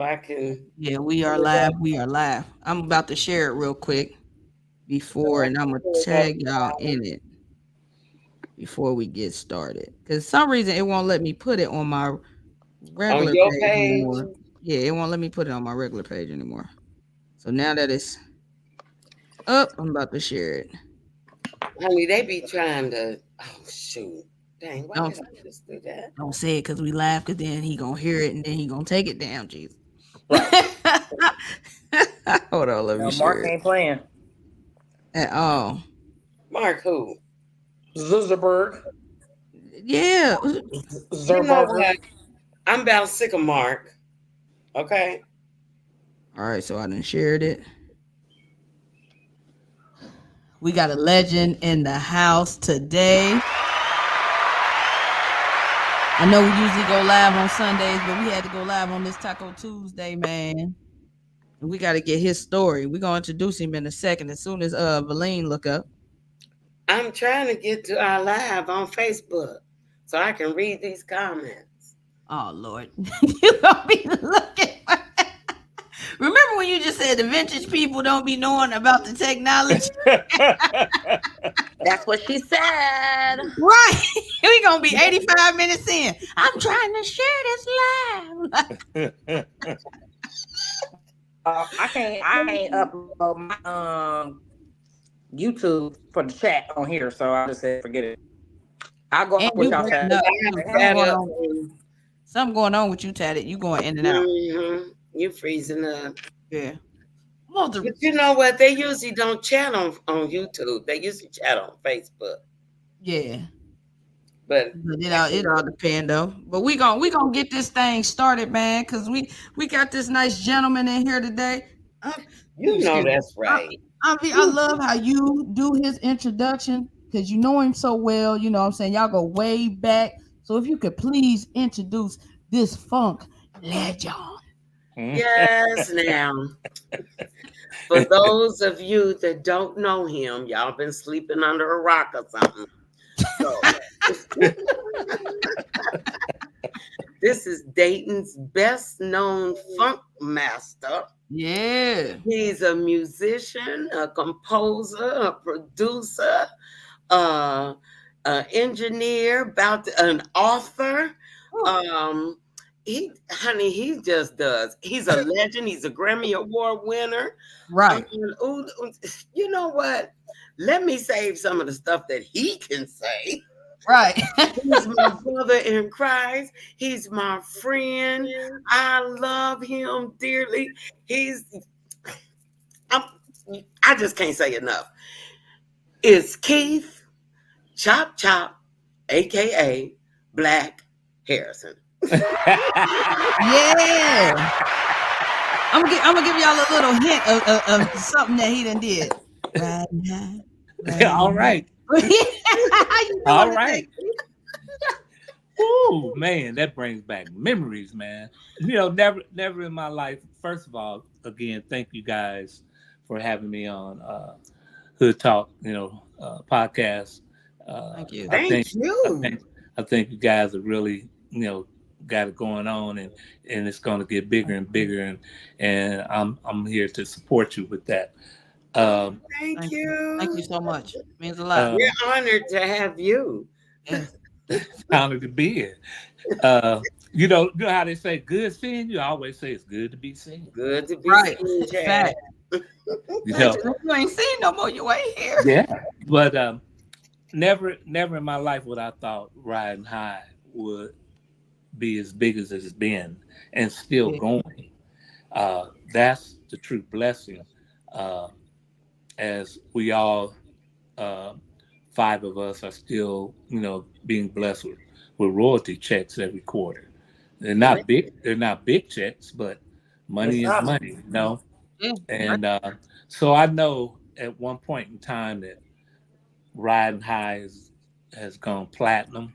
I can. Yeah, we are live. We are live. I'm about to share it real quick before, and I'm gonna tag y'all in it before we get started. Cause some reason it won't let me put it on my On regular your page page, anymore. Yeah, it won't let me put it on my regular page anymore. So now that it's up, I'm about to share it. honey, they be trying to. Oh shoot! Dang, why Don't did I just do that? don't say it because we laugh. Cause then he gonna hear it and then he gonna take it down. Jesus. Right. Hold on, let me No, Mark share it. ain't playing. At all. Mark, who? Zuckerberg. Yeah. You know Zerberger. what? I'm about sick of Mark. Okay. All right, so I done shared it. We got a legend in the house today. I know we usually go live on Sundays, but we had to go live on this Taco Tuesday, man. And we got to get his story. We're going to introduce him in a second as soon as Valine look up. I'm trying to get to our live on Facebook so I can read these comments. Oh Lord, you gonna be looking. Remember when you just said the vintage people don't be knowing about the technology? That's what she said. Right. We gonna be 85 minutes in. I'm trying to share this live. I can't upload my YouTube for the chat on here, so I just said forget it. I'll go And off you what y'all breaking said. up I have too. that up. Something going on with you, Tatted. You going in and out. You freezing up. Yeah. Mother. But you know what? They usually don't chat on YouTube. They usually chat on Facebook. Yeah. But But I it can, all depend though. But we gonna get this thing started, man, because we got this nice gentleman in here today. you know Excuse me. that's right. I love how you do his introduction because you know him so well. You know what I'm saying? Y'all go way back. So if you could please introduce this funk legend. Yes, now. For those of you that don't know him, y'all been sleeping under a rock or something. So this is Dayton's best known funk master. Yeah. He's a musician, a composer, a producer, uh, an engineer, an author. Whew. Um, he just does. He's a legend. He's a Grammy Award winner. Um, Right. ooh, you know what? Let me save some of the stuff that he can say. Right. He's my brother in Christ. He's my friend. I love him dearly. He's I'm, I just can't say enough. It's Keith Chop Chop, aka Black Harrison. Yeah. I'm gonna give y'all a little hint of something that he done did. Right now. Right All now. right. How you All doing today? right. Ooh, man, that brings back memories, man. Never in my life. First of all, again, thank you guys for having me on Hood Talk, podcast. Thank you. I Thank think, I you. think, I think you guys are really, got it going on, and it's going to get bigger and bigger, and I'm here to support you with that. Um, Thank Thank you. Thank you you. so much. Means a lot. We're um, honored to have you. Yes. honored to be here. You know how they say good seeing you. I always say it's good to be seen. Good to be Right. seen, Chad. Fact. You know, Legend. If you ain't seen no more, you ain't here. yeah. But never in my life would I thought riding high would be as big as it's been and still Yeah. going. That's the true blessing. Uh, as we all, uh, five of us, are still, being blessed with royalty checks every quarter. They're Right. not big. They're not big checks, but It's money is up. money. Yeah. Right. And so I know at one point in time that riding high has gone platinum.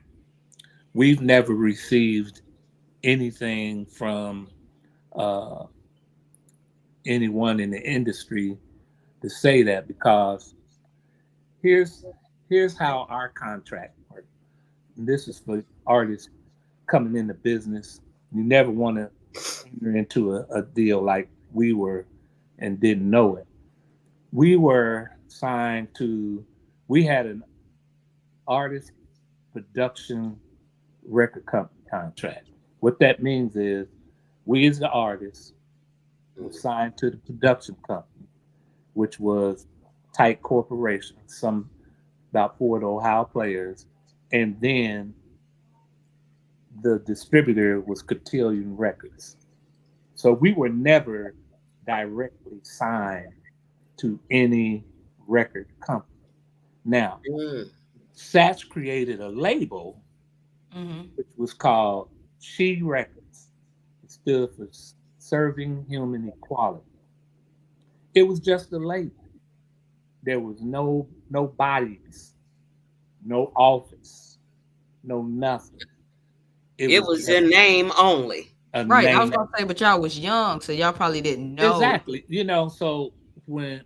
We've never received anything from uh, anyone in the industry to say that, because here's here's how our contract works. And this is for artists coming into business. You never want to enter into a deal like we were and didn't know it. We were signed to, we had an artist production record company contract. What that means is we as the artists were signed to the production company, which was tight corporation, some about 4 Ohio players, and then the distributor was Cotillion Records. So we were never directly signed to any record company. Now, Mm. Satch created a label which was called She Records. It stood for Serving Human Equality. It was just a label. There was no bodies, no office, no nothing. It It was was just your name only. a Right. I was name. gonna say, but y'all was young, so y'all probably didn't know. Exactly. So when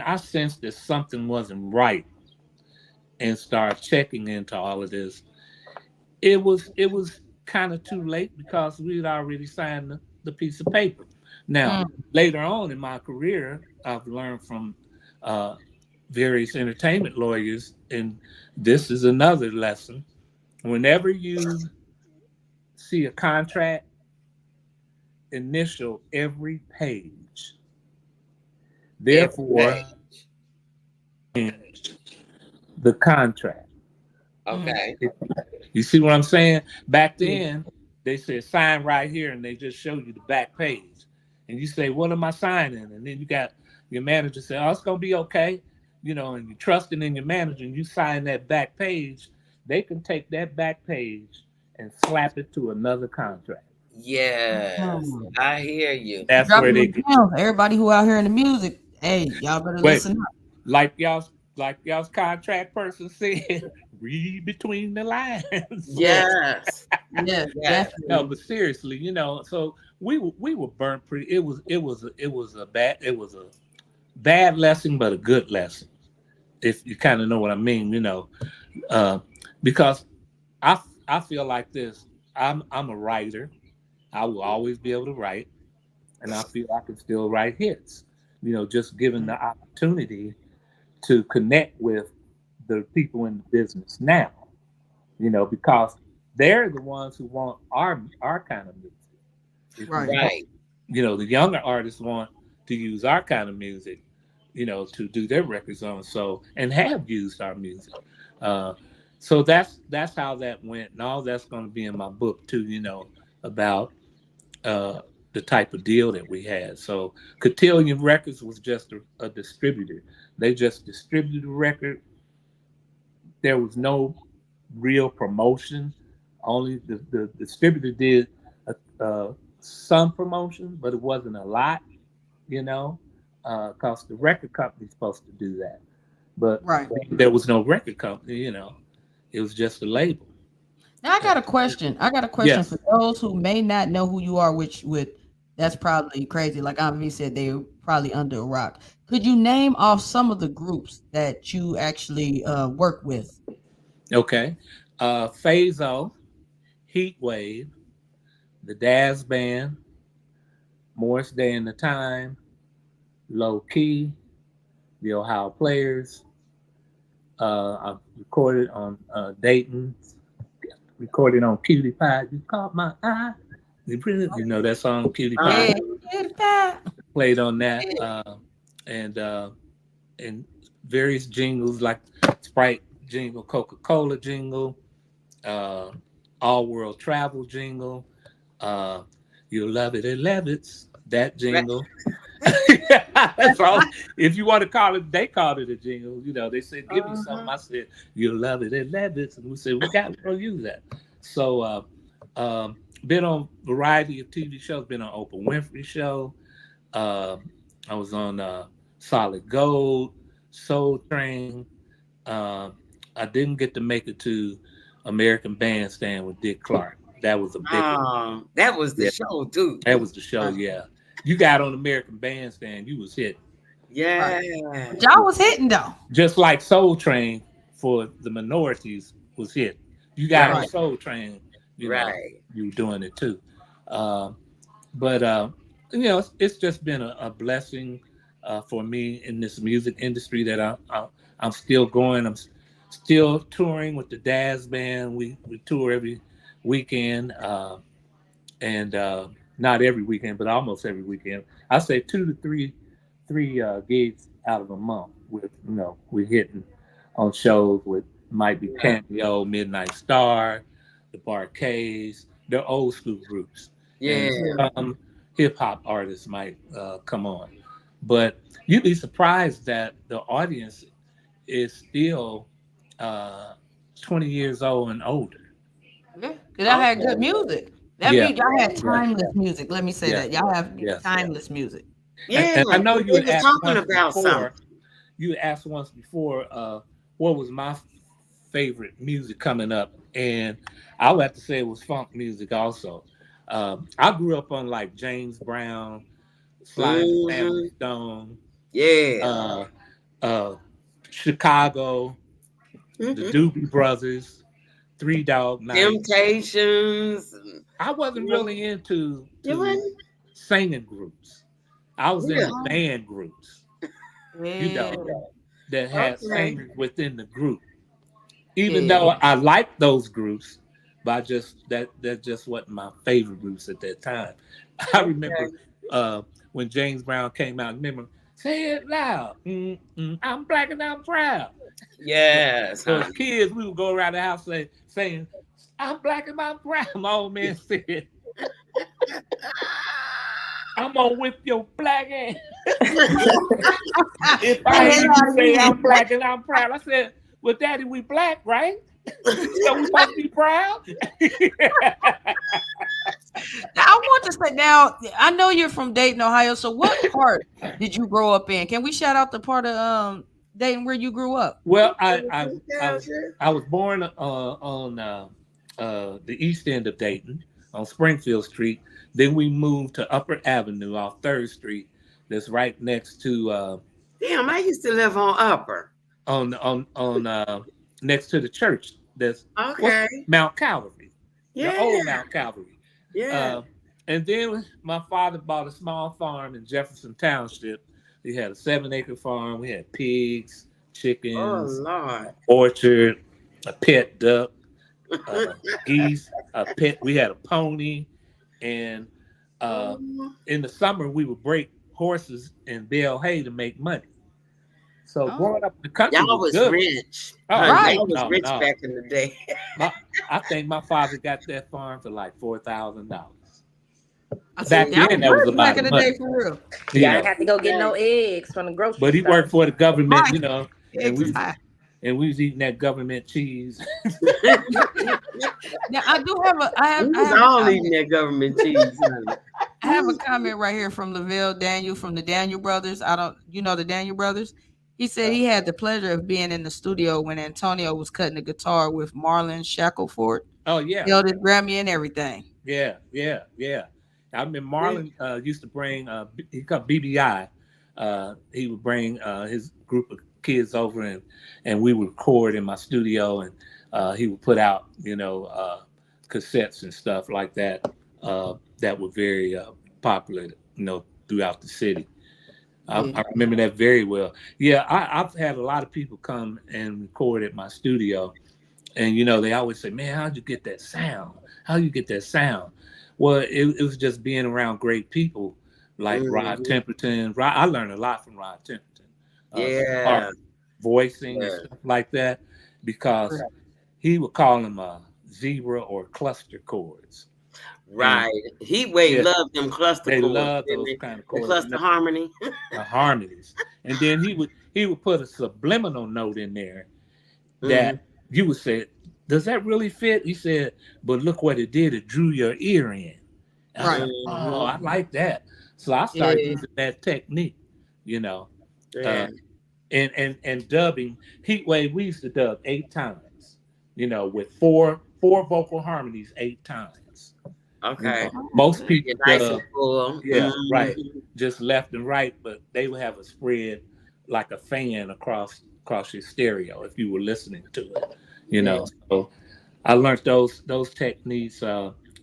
I sensed that something wasn't right and started checking into all of this, it was kind of too late because we had already signed the piece of paper. Now, Mm, later on in my career, I've learned from uh, various entertainment lawyers, and this is another lesson. Whenever you see a contract, initial every page. Every Therefore, page. the contract. mm, Okay. You see what I'm saying? Back then, they said sign right here, and they just show you the back page, and you say, "What am I signing?" And then you got your manager say, "Oh, it's gonna be okay," and you trusting in your manager, and you sign that back page. They can take that back page and slap it to another contract. Yes, mm. I hear you. You That's where dropping they them get. gems. Everybody who out here in the music, hey, y'all better Wait, listen up. like y'all's contract person said, read between the lines. Yes, Yes. yes, Yes. No, definitely. but seriously, so we were burnt pretty. It was a bad lesson, but a good lesson. If you kind of know what I mean, uh, because I feel like this. I'm a writer. I will always be able to write, and I feel I can still write hits. Just given the opportunity to connect with the people in the business now. Because they're the ones who want our kind of music. If you Right. want, Right. the younger artists want to use our kind of music, to do their records on. So and have used our music. Uh, so that's how that went, and all that's going to be in my book too. About uh, the type of deal that we had. So Cotillion Records was just a distributor. They just distributed the record. There was no real promotion. Only the distributor did some promotion, but it wasn't a lot, because the record company's supposed to do that. But Right. there was no record company, it was just a label. Now I got a question. I got a question for Yes. those who may not know who you are, which would that's probably crazy. Like Avi said, they're probably under a rock. Could you name off some of the groups that you actually work with? Okay. Phaso, Heat Wave, the Daz Band, Morris Day and the Time, Low Key, the Ohio Players. I recorded on Dayton, recorded on Cutie Pie. You caught my eye. That song Cutie Pie, Uh, Yeah, get that. played on that, Yeah. and and various jingles like Sprite jingle, Coca-Cola jingle, uh, All World Travel jingle, uh, You'll Love It at Levitt's, that right. jingle. That's all. If you want to call it, they called it a jingle. They said, "Give me something." Uh-huh. I said, "You'll love it at Levitt's," and we said, "We're gonna use that." So, been on a variety of TV shows. Been on Oprah Winfrey show. Uh, I was on Solid Gold, Soul Train. Uh, I didn't get to make it to American Bandstand with Dick Clark. That was a big one. That was the Yeah, show too. that was the show. Yeah, you got on American Bandstand, you was hit. Right. Yeah. But y'all was hitting though. Just like Soul Train for the minorities was hit. You got on Right. Right. Soul Train, Right. you were doing it too. Uh, but it's just been a blessing for me in this music industry that I'm still going. Still touring with the Daz Band. We tour every weekend. And not every weekend, but almost every weekend. I say two to three gigs out of a month. With we're hitting on shows with might be Yeah. Cameo, Midnight Star, the Barcades. They're old school groups, Yeah. and some hip hop artists might come on. But you'd be surprised that the audience is still uh, 20 years old and older. Yeah, because y'all had good Okay. music. That Yeah, means y'all had yeah, timeless music. Let me say yeah, that. Y'all have yes. timeless music. Yeah. And I know you They had was asked talking once about before. something. You asked once before, what was my favorite music coming up, and I would have to say it was funk music also. I grew up on like James Brown, Sly and the Family Hmm. Stone, Yeah. uh, uh, Chicago, the Hmm. Doobie Brothers, Three Dog Night. Temptations. I wasn't really into You to wouldn't? singing groups. I was into Yeah. Oh, band groups, you yeah, know, that had Okay. singers within the group. Even yeah, though I liked those groups, but I just that just wasn't my favorite groups at that time. I remember Okay. uh, when James Brown came out. Remember, say it loud. I'm black and I'm proud. Yes, So as honey. kids, we would go around the house saying, "I'm black and I'm proud." My old man said, "I'm gonna whip your black ass." If I say hear it you loud say again. I'm black and I'm proud, I said, "Well, Daddy, we black, right? So we supposed to be proud." Now, I want to say now, I know you're from Dayton, Ohio. So what part did you grow up in? Can we shout out the part of Dayton where you grew up? Well, Nostalgia. I was born on the east end of Dayton on Springfield Street. Then we moved to Upper Avenue off Third Street. That's right next to Damn, I used to live on Upper. on next to the church. That's what's Okay. Mount Calvary, the Yeah. old Mount Calvary. Yeah. Uh, and then my father bought a small farm in Jefferson Township. We had a 7-acre farm. We had pigs, Oh chickens, Lord. orchard, a pet duck, geese, a pet. We had a pony, and uh, Oh, in the summer we would break horses and bale hay to make money. So Oh, growing up in the country y'all was was good. rich. Oh Honey, right. no, y'all was no, rich no! back in the day. I think my father got that farm for like $4,000. I said Back y'all then, was that was a rich back lot in of the money, day for real. you Y'all didn't know. have to go get Yeah. no eggs from the grocery But he worked store. for the government, Right. and Exactly. we was eating that government cheese. Now I do have a We I was have a all eating comment. that government cheese, honey. I have a comment right here from Lavelle Daniel from the Daniel Brothers. I don't, you know, the Daniel Brothers. He said he had the pleasure of being in the studio when Antonio was cutting the guitar with Marlon Shackelford. Oh He yeah, held his Grammy and everything. yeah. I mean, Yeah. Marlon used to bring he called BBI. He would bring his group of kids over, and we would record in my studio, and he would put out cassettes and stuff like that that were very popular, throughout the city. Yeah. I remember that very well. Yeah, I've had a lot of people come and record at my studio, and they always say, "Man, how'd you get that sound? How you get that sound?" Well, it was just being around great people like Rod Hmm. Temperton. I learned a lot from Rod Temperton, as far as Yeah. voicing and Yeah. stuff like that, because he would call them zebra or cluster chords, and Right. Heatwave yeah, loved them cluster they chords, love didn't those they? kind of The chords. cluster harmony. The harmonies, and then he would put a subliminal note in there Hmm. that you would say, "Does that really fit?" He said, "But look what it did; it drew your ear in." And I Right. said, "Oh, Hmm. I like that." So I started Yeah. using that technique, you know, uh, Yeah. and dubbing. Heatwave, we used to dub 8 times, with four vocal harmonies 8 times. Okay. Most You're people nice and dub, full. yeah, right, Hmm. just left and right, but they would have a spread like a fan across your stereo if you were listening to it, Yeah. So I learned those techniques,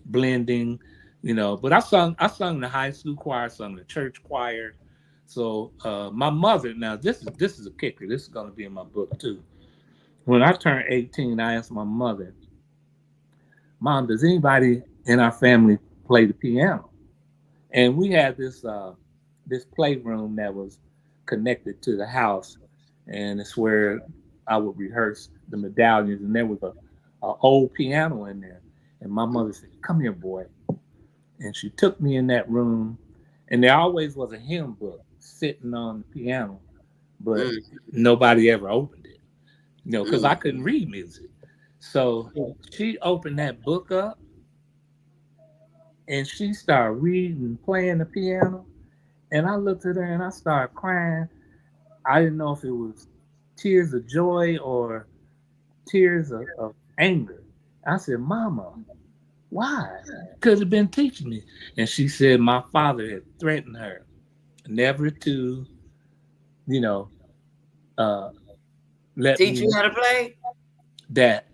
blending, But I sung the high school choir, sung the church choir. So my mother, now this is a kicker. This is gonna be in my book too. When I turned 18, I asked my mother, Mom, does anybody in our family play the piano? And we had this playroom that was connected to the house, and it's where I would rehearse the medallions. And there was a old piano in there. And my mother said, "Come here, boy." And she took me in that room, and there always was a hymn book sitting on the piano, but Mm, nobody ever opened it, because I mm, couldn't read music. So she opened that book up, and she started reading, playing the piano. And I looked at her and I started crying. I didn't know if it was tears of joy or tears of anger. I said, Mama, why? Could have been teaching me. And she said my father had threatened her never to, you know, uh, let Teach me you how to play? that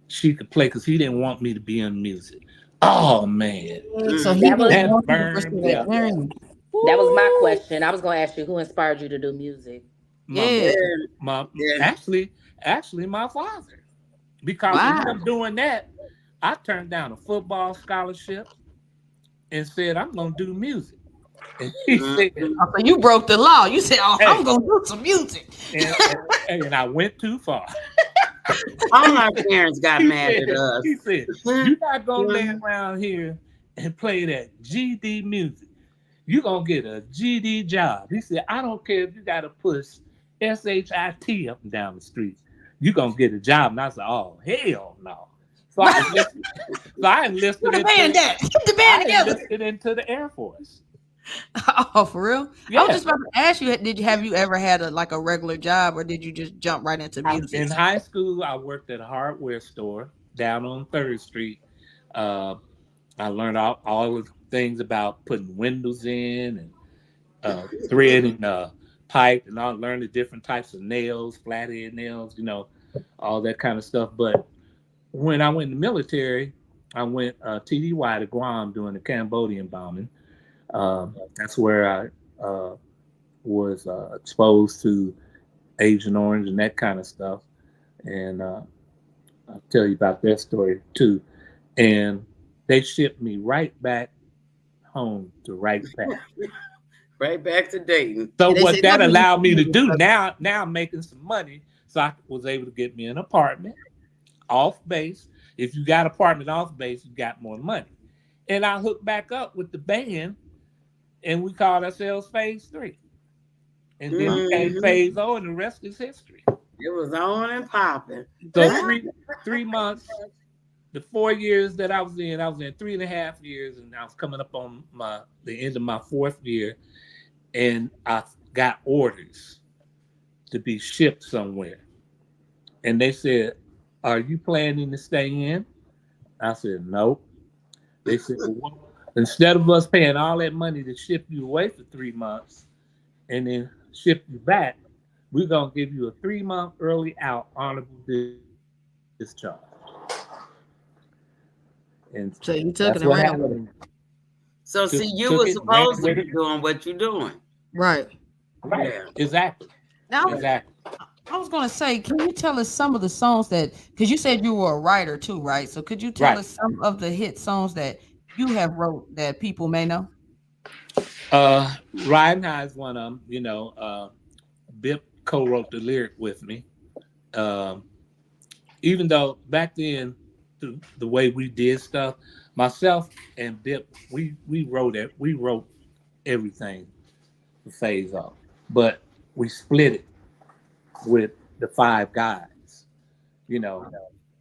she could play because he didn't want me to be in music. Oh man, So Mm, he That was didn't that want you to burned. pursue yeah. that dream. That was my Woo! question. I was gonna ask you who inspired you to do music. My Yeah. mother, yeah, my yeah. actually my father, because of Wow. him doing that, I turned down a football scholarship and said I'm gonna do music. And he said, Mhm. Oh, so you broke the law. You said, "Oh, I'm "Hey," gonna do some music." and I went too far. All my parents got He mad said, at us. he said, Mhm, "You're not gonna lay mhm. around here and play that GD music. You're gonna get a GD job." He said, "I don't care if you gotta push SHIT up and down the street. You're gonna get a job." And I said, "Oh hell no." So I enlisted, so I Put enlisted the band into that. Keep the band I together. enlisted into the Air Force. Oh, for real? I was Yeah. just about to ask you, have you ever had a regular job, or did you just jump right into music? In high school, I worked at a hardware store down on Third Street. Uh, I learned all the things about putting windows in and threading pipe, and I learned the different types of nails, flathead nails, all that kind of stuff. But when I went in the military, I went TDY to Guam during the Cambodian bombing. That's where I was exposed to Agent Orange and that kind of stuff. And I'll tell you about that story too. And they shipped me right back home to Wright Pat. Right back to Dayton. So And they what said, that "Never use allowed the me to music do, stuff." now I'm making some money, so I was able to get me an apartment off base. If you got an apartment off base, you got more money. And I hooked back up with the band, and we called ourselves Phase Three, and then became Hmm. Phase O, and the rest is history. It was on and popping. So three months, the 4 years that I was in 3.5 years, and I was coming up on the end of my fourth year, and I got orders to be shipped somewhere. And they said, "Are you planning to stay in?" I said, "Nope." They said, "Well, instead of us paying all that money to ship you away for 3 months and then ship you back, we're gonna give you a 3 month early out honorable discharge." And So you took that's it and what ran with it. happened. So Took see, you took were it, ran supposed to with be it. doing what you're doing. Right. Right. Yeah. Exactly. Now, Exactly. I was gonna say, can you tell us some of the songs that, because you said you were a writer too, right? So could you tell Right. us some of the hit songs that you have wrote that people may know? Riding High is one of them. Bip co-wrote the lyric with me. Um, Even though back then, the way we did stuff, myself and Bip, we wrote it. We wrote everything for Phase Off, but we split it with the five guys. You know,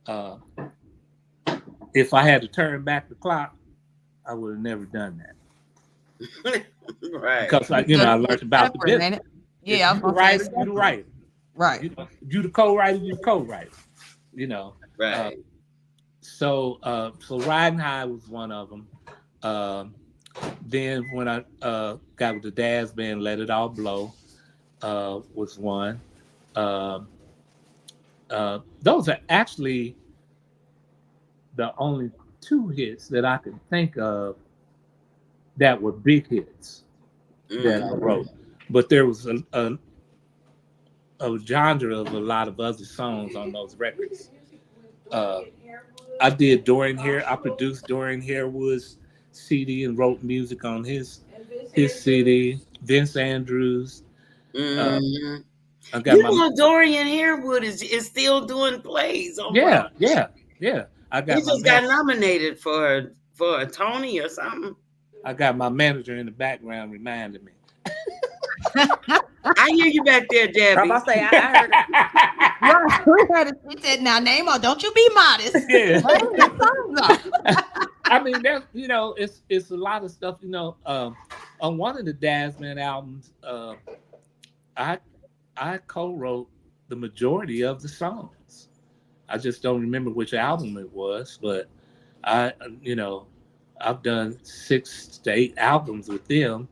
uh, if I had to turn back the clock, I would have never done that Right. because Because I it's learned about the separate, ain't business. it? If Yeah, I you was the gonna say it's writer, you the separate. writer. Right. You the co-writer, you the co-writer. You know. Uh, Right. so Riding High was one of them. Um, then when I got with the Dad's band, Let It All Blow was one. Um those are actually the only two hits that I can think of that were big hits that I wrote. But there was a genre of a lot of other songs on those records. Uh, I did Dorian Hare. I produced Dorian Harewood's CD and wrote music on his CD. Vince Andrews. Uh, Mm-hmm. I got You my know, Dorian Harewood is still doing plays on yeah, Broadway. yeah. I He got my just got nominated for a Tony or something. I got my manager in the background reminding me. I hear you back there, I'm Debbie. about to say, I heard it. Right, we had it. She said, "Now, name on. Don't you be modest." Yeah. Name the songs off. I mean, that's it's a lot of stuff. On one of the Dazzman albums, I I co-wrote the majority of the songs. I just don't remember which album it was, but I, you know, I've done 6 to 8 albums with them.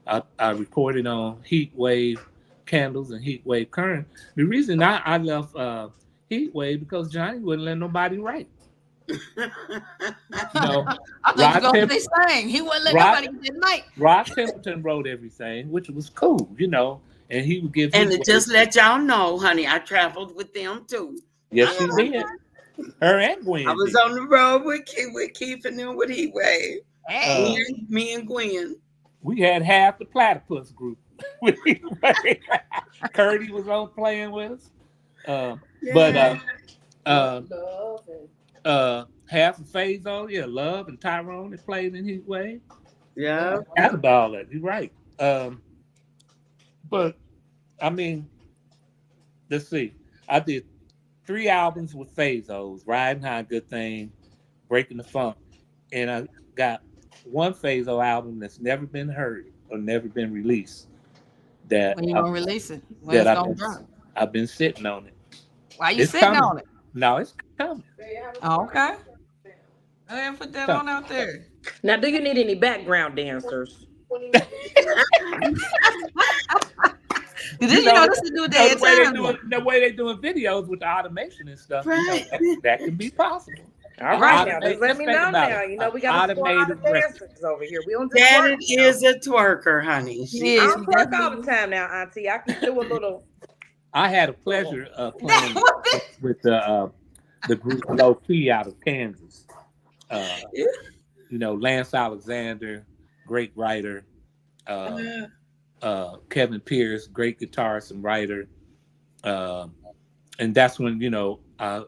I recorded on Heat Wave Candles and Heat Wave Current. The reason I left Heat Wave because Johnny wouldn't let nobody write. You know, I thought you Rod, were going Tem- to say sing. He wouldn't let Rod, nobody get that mic. Rod Templeton wrote everything, which was cool, and he would give And Heat to Wave. just let y'all know, honey, I traveled with them too. Yes, she did. Her and I Gwen was did. on the road with Keith and them with Heatwave. Hey, Me and Gwen. We had half the Platypus group. Curdy was on playing with us. But uh, half of Fazo, yeah, Love and Tyrone that played in Heat Wave. Yeah. Forgot about all that. You're right. But I mean, let's see. I did 3 albums with Fazos: Riding High, Good Thing, Breaking the Funk, and I got one Fazo album that's never been heard or never been released. That when you I, gonna release it? When that it's gonna drop? I've been sitting on it. Why you It's sitting coming. on it? No, it's coming. Oh, okay. Go ahead and put that on out there. Now, do you need any background dancers? This, this is new day The and way they time. do it, the way they doing videos with the automation and stuff, Right. that can be possible. All right, now just let me know now. We got a squad of dancers over here. We don't just Daddy twerk now. is a twerker, honey. He I is. don't twerk all the time now, Auntie. I can do a little. I had a pleasure of playing with the group Low Key out of Kansas. Lance Alexander, great writer. Kevin Pierce, great guitarist and writer. And that's when I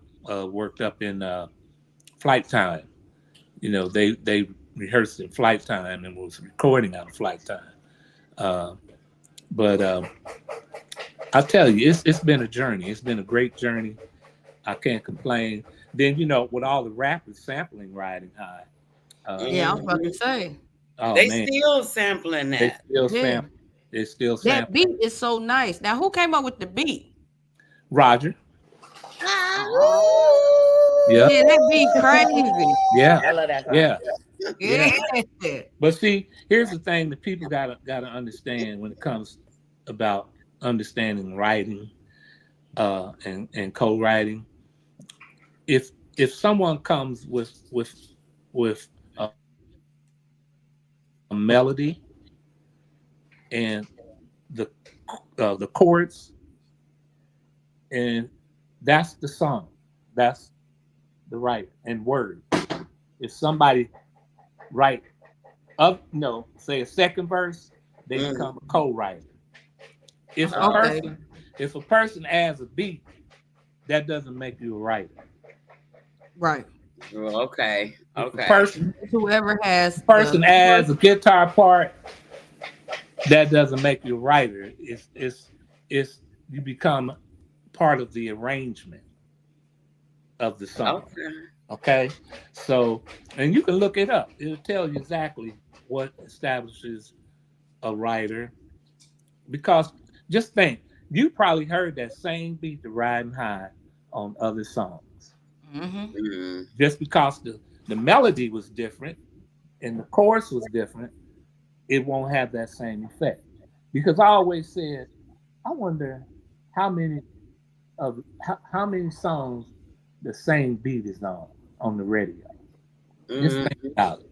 worked up in Flight Time. They rehearsed in Flight Time and was recording out of Flight Time. But I tell you, it's been a journey. It's been a great journey. I can't complain. Then with all the rappers sampling Riding High. Yeah, I was about to say. Oh They man, still sampling they that. still sample. They still That sample. beat is so nice. Now, who came up with the beat? Roger. Yeah, that beat crazy. Yeah. I love that song. Yeah. Yeah. But see, here's the thing that people gotta understand when it comes about understanding writing and co-writing. If someone comes with a melody and the chords, and that's the song, that's the writer and word. If somebody write say a second verse, they become a co-writer. If a person adds a beat, that doesn't make you a writer. Right. Okay. Whoever has person adds a guitar part, that doesn't make you a writer. It's you become part of the arrangement of the song. Okay. So, and you can look it up. It'll tell you exactly what establishes a writer. Because just think, you probably heard that same beat, the Riding High, on other songs. Mm-hmm. Just because the melody was different and the chorus was different, it won't have that same effect. Because I always said, I wonder how many songs the same beat is on the radio. Just think about it.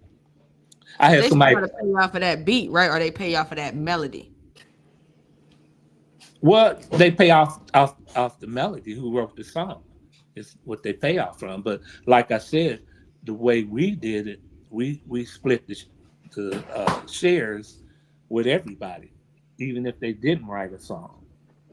I had They somebody. try to pay you off of that beat, right? Or they pay you off of that melody. Well, they pay off the melody. Who wrote the song is what they pay off from. But like I said, the way we did it, we split the shares with everybody, even if they didn't write a song.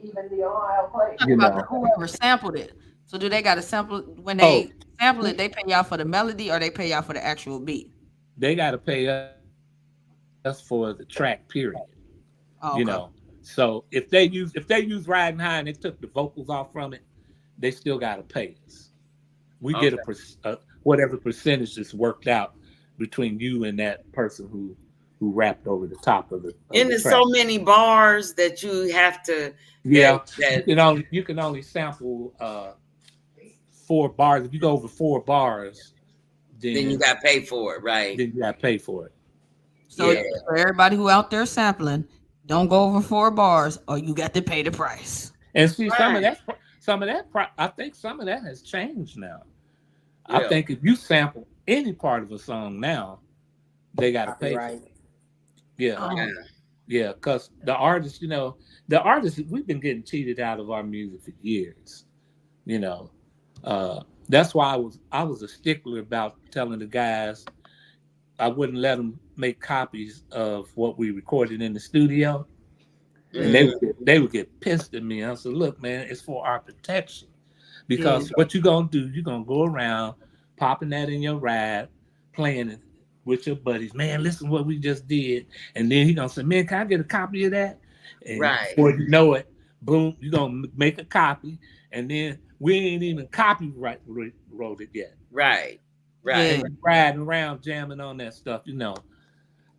Even the Ohio play. Talk You about the know. whoever sampled it. So do they got to sample when Oh, they sample it? They pay y'all for the melody, or they pay y'all for the actual beat? they got to pay us for the track. Period. You Oh, know. okay. So if they use Riding High and they took the vocals off from it, they still got to pay us. We get Okay. whatever percentage is worked out between you and that person who rapped over the top of And the there's track. so many bars that you have to Yeah, that you can only sample 4 bars. If you go over 4 bars, then you then got to pay for it, right? then you got to pay for it. So Yeah, for everybody who out there sampling, don't go over 4 bars, or you got to pay the price. And see, right. I think some of that has changed now. I Real. think if you sample any part of a song now, they got to pay for Copyright. it. Yeah, Oh, Yeah. yeah, because we've been getting cheated out of our music for years. You know, that's why I was a stickler about telling the guys I wouldn't let them make copies of what we recorded in the studio, and Mm, they would get pissed at me. I said, "Look, man, it's for our protection." yeah. Because what you gonna do, you're gonna go around popping that in your ride, playing it with your buddies. Man, listen what we just did. And then he gonna say, man, can I get a copy of that? And right. before you know it, boom, you're gonna make a copy. And then we ain't even copyright wrote it yet. Right. Yeah. Right. And you riding around jamming on that stuff. And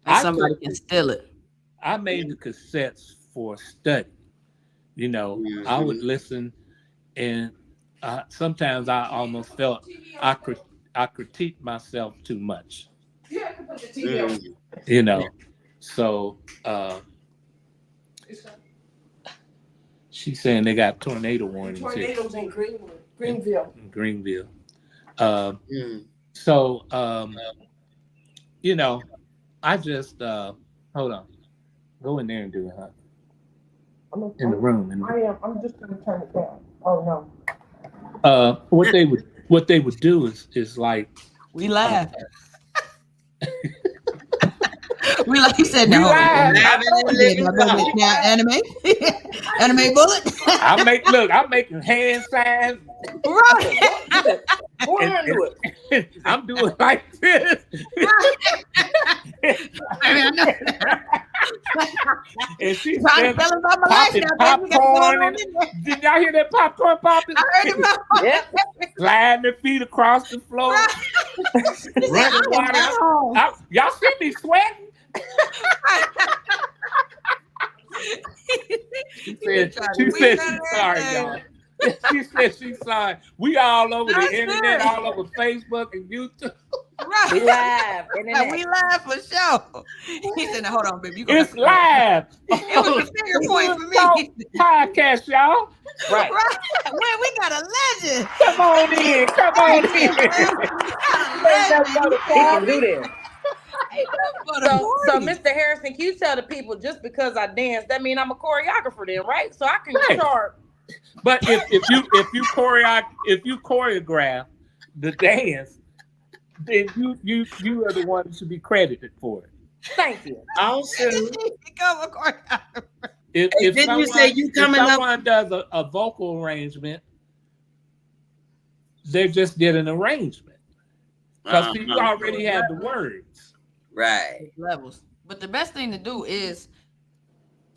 I somebody took can steal it. I made the cassettes for study. I would Mhm. listen, and sometimes I almost felt I crit- I critiqued myself too much. You have to put the TV on. Mm. You know, so she's saying they got tornado warnings here Tornadoes in Greenville. in Greenville. Um, Mm. so you know, I just hold on, go in there and do it, huh? In the room. I am. I'm just gonna turn it down. Oh no. What they would do is like We uh, laugh. We like you said. we Now hold on. live. Laughing in the living room. Now anime, anime bullet. I'm making hand signs. Right. I'm doing like this. I know. And she's Trying to tell us about my life popping now, baby. We got going popcorn. on in there. Did y'all hear that popcorn popping? I heard about Yep. Sliding their feet across the floor. Running water. Y'all see me sweating? She said she's sorry, y'all. She said she's sorry. We all over the internet, all over Facebook and YouTube. Right. We live. And we live for sure. He said, now, hold on, baby. You gonna It's live. It was a finger point for me. Podcast, y'all. Right. Right. Man, we got a legend. Come on in. Come on in. He can do this. So, So, Mr. Harrison, can you tell the people just because I dance, that means I'm a choreographer then, right? So I can Right. charge. But if you choreograph the dance, then you are the one who should be credited for it. Thank you. Also, become a choreographer. If didn't you say you coming if up? someone does a vocal arrangement, they just did an arrangement because you already had the words. Right. Levels. But the best thing to do is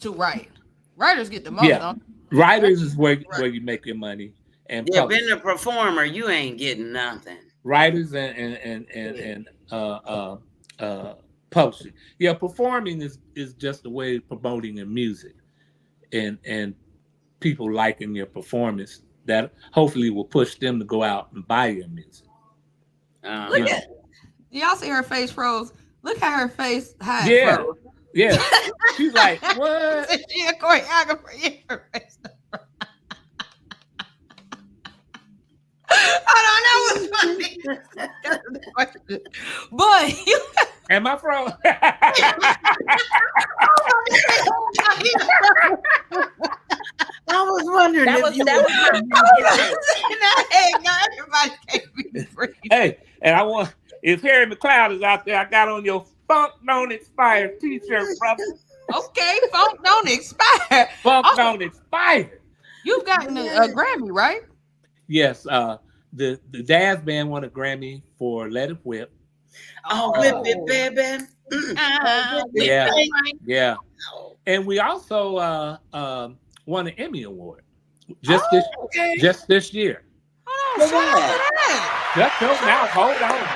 to write. Writers get the most. Yeah. Don't Writers is where you make your money, and Yeah, being a performer, you ain't getting nothing. writers and publishing. Yeah, performing is just a way of promoting your music, and people liking your performance that hopefully will push them to go out and buy your music. Look at y'all see her face froze. Look how her face hide Yeah. froze. Yeah, she's like, what? She a choreographer. Yeah, her face. I don't know what's funny. But Am I from? I was wondering That if was you that was Everybody can't be free. Hey, and I want if Harry McLeod is out there, I got on your Funk Don't Expire T-shirt, brother. Okay, funk don't expire. Funk Also, Don't Expire. you've gotten a Grammy, right? Yes, the Daz Band won a Grammy for Let It Whip. Oh, whip it, baby. Yeah, Right. yeah. And we also won an Emmy Award just this Okay. just this year. Oh, For shout out what? to that. Shut your mouth. Hold on.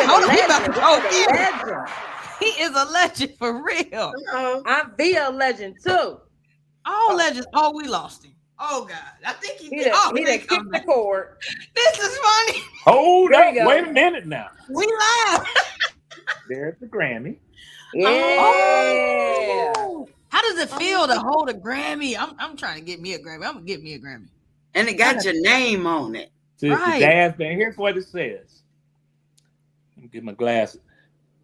Hold on, he about to go in. legend. He is a legend for real. I'm a legend too. All legends. Oh, we lost him. Oh God, I think he He did. Oh, done kicked the cord. this is funny. Hold There up. you go. Wait a minute now. We live. There's the Grammy. Yeah. Oh. How does it feel to hold a Grammy? I'm trying to get me a Grammy. I'm gonna get me a Grammy. And it got your name on it. So it's Right. the Daz Band. Here's what it says. Let me get my glasses.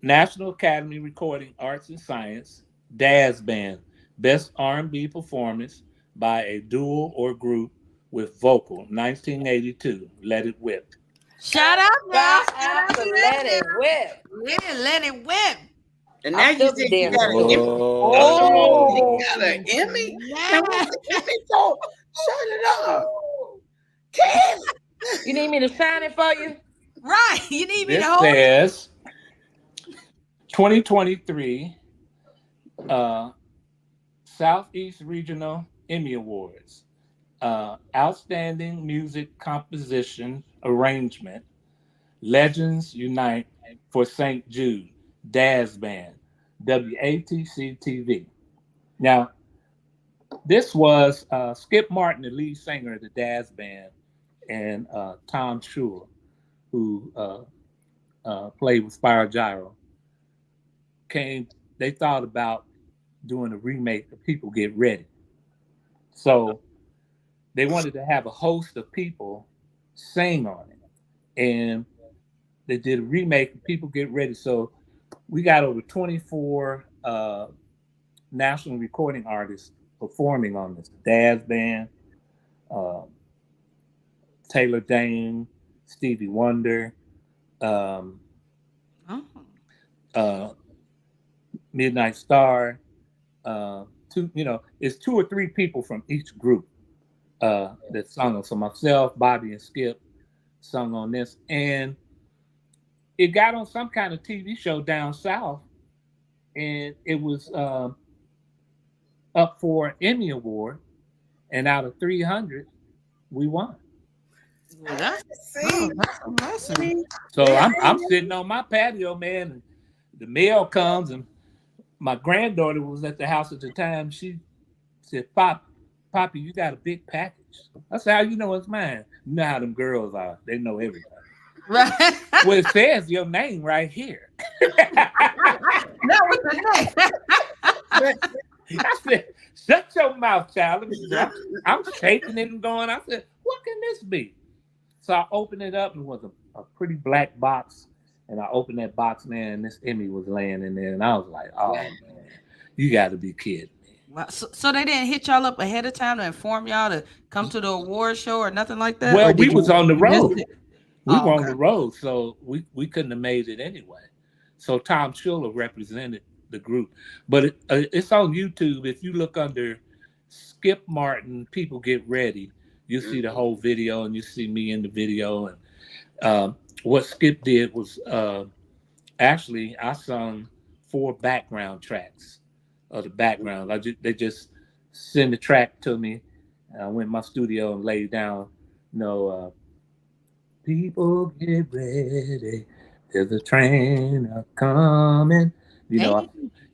National Academy Recording Arts and Science, Daz Band, Best R&B Performance by a duo or group with vocal, 1982, Let It Whip. Shout out now. Shout out to Let It Whip. Let it whip. And now you still said be you dancing. got an Emmy. Oh. You got an Emmy? Now what's the Emmy for? Shut it up. Kiss. You need me to shine it for you? Right. You need me This to hold it. says 2023 Southeast Regional Emmy Awards. Outstanding Music Composition Arrangement. Legends Unite for St. Jude. Daz Band. WATC TV. Now, this was Skip Martin, the lead singer of the Daz Band, and Tom Schuller, who played with Spyro Gyro. They thought about doing a remake of People Get Ready. So they wanted to have a host of people sing on it. And they did a remake of People Get Ready. So we got over 24 national recording artists performing on this. Daz Band, Taylor Dane, Stevie Wonder, Midnight Star. It's 2 or 3 people from each group that sung on. So myself, Bobby, and Skip sung on this, and it got on some kind of TV show down south, and it was up for an Emmy Award, and out of 300, we won. Well, that's amazing. So I'm sitting on my patio, man, and the mail comes, and my granddaughter was at the house at the time. She said, Poppy, you got a big package. I said, how you know it's mine? You know how them girls are. They know everything. Right. Well, it says your name right here. That was the name. I said, shut your mouth, child. I'm shaking it and going. I said, what can this be? So I opened it up, and it was a pretty black box. And I opened that box, man, and this Emmy was laying in there. And I was like, oh, man, you got to be kidding me. Wow. So they didn't hit y'all up ahead of time to inform y'all to come to the award show or nothing like that? Well, we was on the road. We were on okay. the road, so we couldn't have made it anyway. So Tom Schuller represented the group. But it's on YouTube. If you look under Skip Martin, People Get Ready, you see the whole video, and you see me in the video. And what Skip did was actually I sung 4 background tracks of the background. They just send the track to me. I went in my studio and laid down, people get ready. There's a train coming,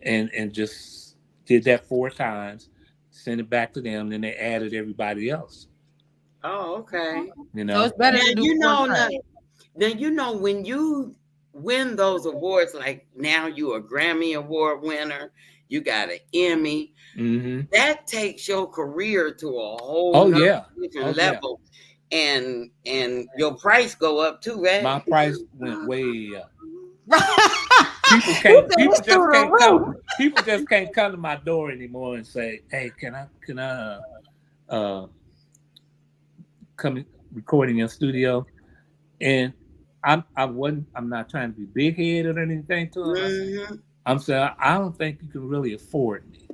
and just did that 4 times, sent it back to them, then they added everybody else. Oh, okay. So it's better to do then when you win those awards, like now you're a Grammy Award winner, you got an Emmy. Mm-hmm. That takes your career to a whole different level. Yeah. And your price go up too, right? My price went way up. People can't. People just can't come to my door anymore and say, "Hey, can I come record in your studio?" And I'm not trying to be big headed or anything to them. I'm saying I don't think you can really afford me.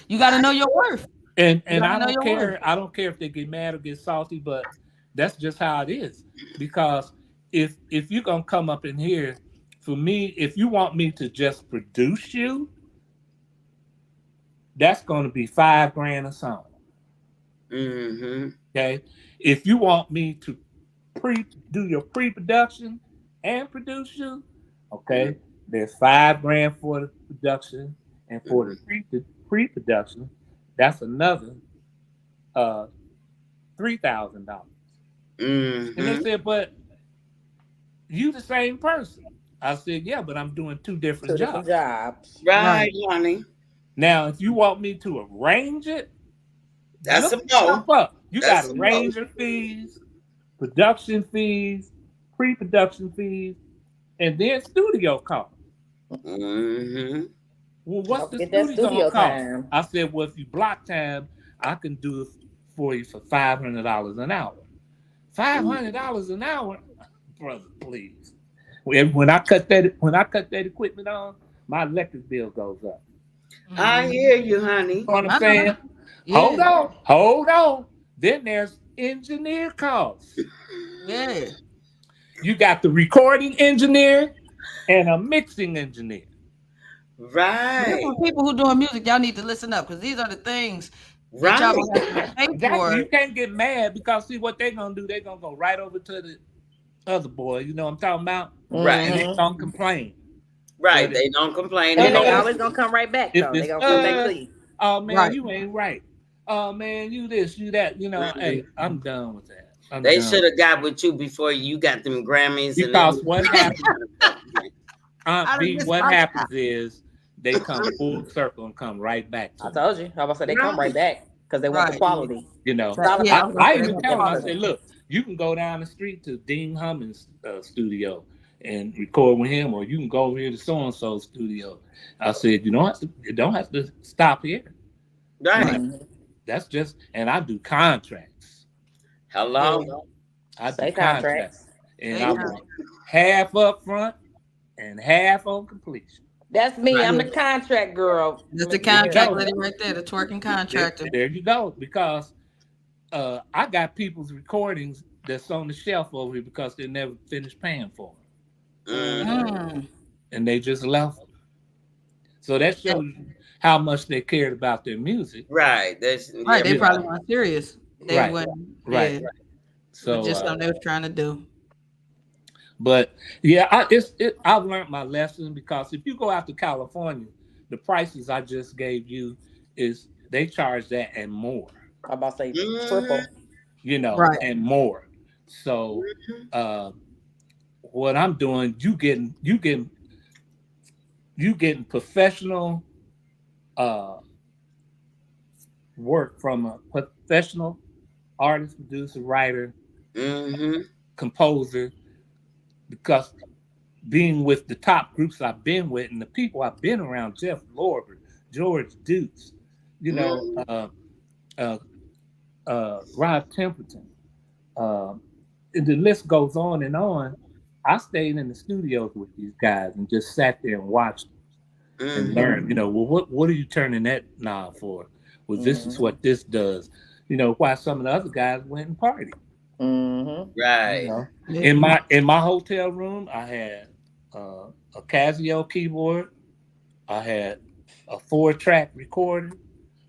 You got to know your worth. And I don't care. I don't care if they get mad or get salty, but that's just how it is. Because if you're gonna come up in here, for me, if you want me to just produce you, that's gonna be $5,000 a song. Okay. If you want me to do your pre-production and produce you, okay, there's $5,000 for the production, and for the pre-production, that's another $3,000. And they said, "But you the same person." I said, "Yeah, but I'm doing two different jobs." Right, honey. Now, if you want me to arrange it, that's look a no. up. You got arranger fees, production fees, pre-production fees, and then studio costs. Well, what's the studio cost? I said, "Well, if you block time, I can do it for you for $500 an hour." $500 an hour, brother, please. When I cut that equipment on, my electric bill goes up. I hear you, honey. You know what I'm saying? Yeah. Hold on. Then there's engineer costs. Yeah. You got the recording engineer and a mixing engineer. Right. For people who doing music, y'all need to listen up, because these are the things that y'all gonna have to pay for. You can't get mad, because see what they're gonna do. They're gonna go right over to the other boy. You know what I'm talking about? Right. And they don't complain. Right. They don't complain. And they always gonna come right back though. They gonna come back to you. Oh man, you ain't right. Oh man, you this, you that. You know, hey, I'm done with that. They should have got with you before you got them Grammys. Because what happens? What happens is they come full circle and come right back to I told you. I was say they come right back because they want the quality. You know, I even tell them, I say, "Look, you can go down the street to Dean Hummons' studio and record with him, or you can go over here to so and so studio." I said, "You don't have to stop here." Right. That's just, and I do contracts. Hello. I do contracts, and I want half up front and half on completion. That's me. I'm the contract girl. That's the contract lady right there, the twerking contractor. There you go. Because I got people's recordings that's on the shelf over here because they never finished paying for them. And they just left them. So that shows you how much they cared about their music. Right. They probably weren't serious. They wasn't. Right. So just something they was trying to do. But yeah, I've learned my lesson, because if you go out to California, the prices I just gave you is they charge that and more. I'm about to say triple. You know, and more. So what I'm doing, you getting professional work from a professional artist, producer, writer, composer. Because being with the top groups I've been with and the people I've been around, Jeff Lorber, George Dukes, Rod Temperton, and the list goes on and on. I stayed in the studios with these guys and just sat there and watched them and learned. Well, what are you turning that knob for? Well, this is what this does. Why some of the other guys went and partied. Right. In my hotel room, I had a Casio keyboard, I had a 4-track recorder,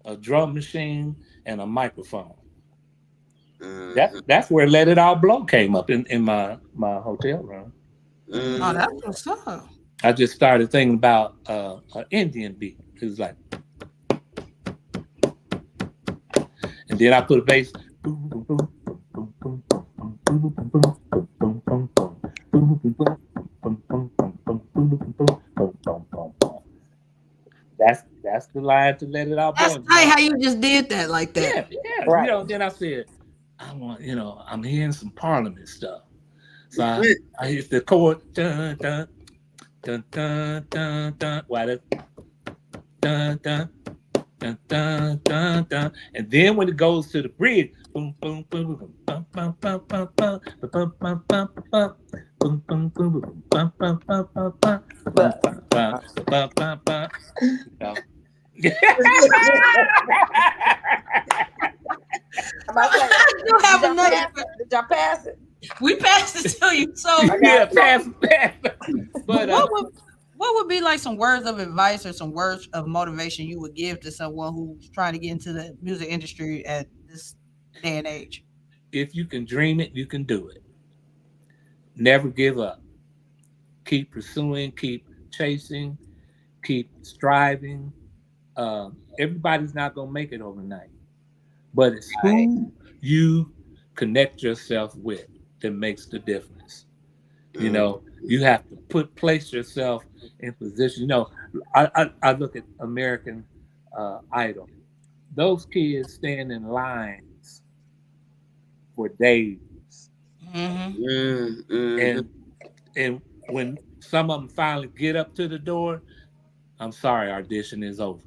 a drum machine, and a microphone. That's where "Let It All Blow" came up in my hotel room. Oh, that's what's up. I just started thinking about an Indian beat. It was like, and then I put a bass. That's the line to "Let It All Blow." That's how you just did that like that. Yeah. Right. Then I said, I'm hearing some Parliament stuff. So I hit the chord, dun dun dun dun dun dun. Why the dun dun dun dun dun dun, and then when it goes to the bridge, boom boom boom boom bum bum bum bum bum bum bum bum bum boom boom boom boom bum bum bum bum bum bum bum bum bum bum. You have another. Did y'all pass it? We passed it to you. So Yeah, pass. But what would be like some words of advice or some words of motivation you would give to someone who's trying to get into the music industry at this day and age? if you can dream it, you can do it. Never give up. Keep pursuing. Keep chasing. Keep striving. Everybody's not gonna make it overnight, but it's who you connect yourself with that makes the difference. You know, you have to place yourself in position. You know, I look at American Idol. Those kids stand in lines for days, and when some of them finally get up to the door, I'm sorry, audition is over.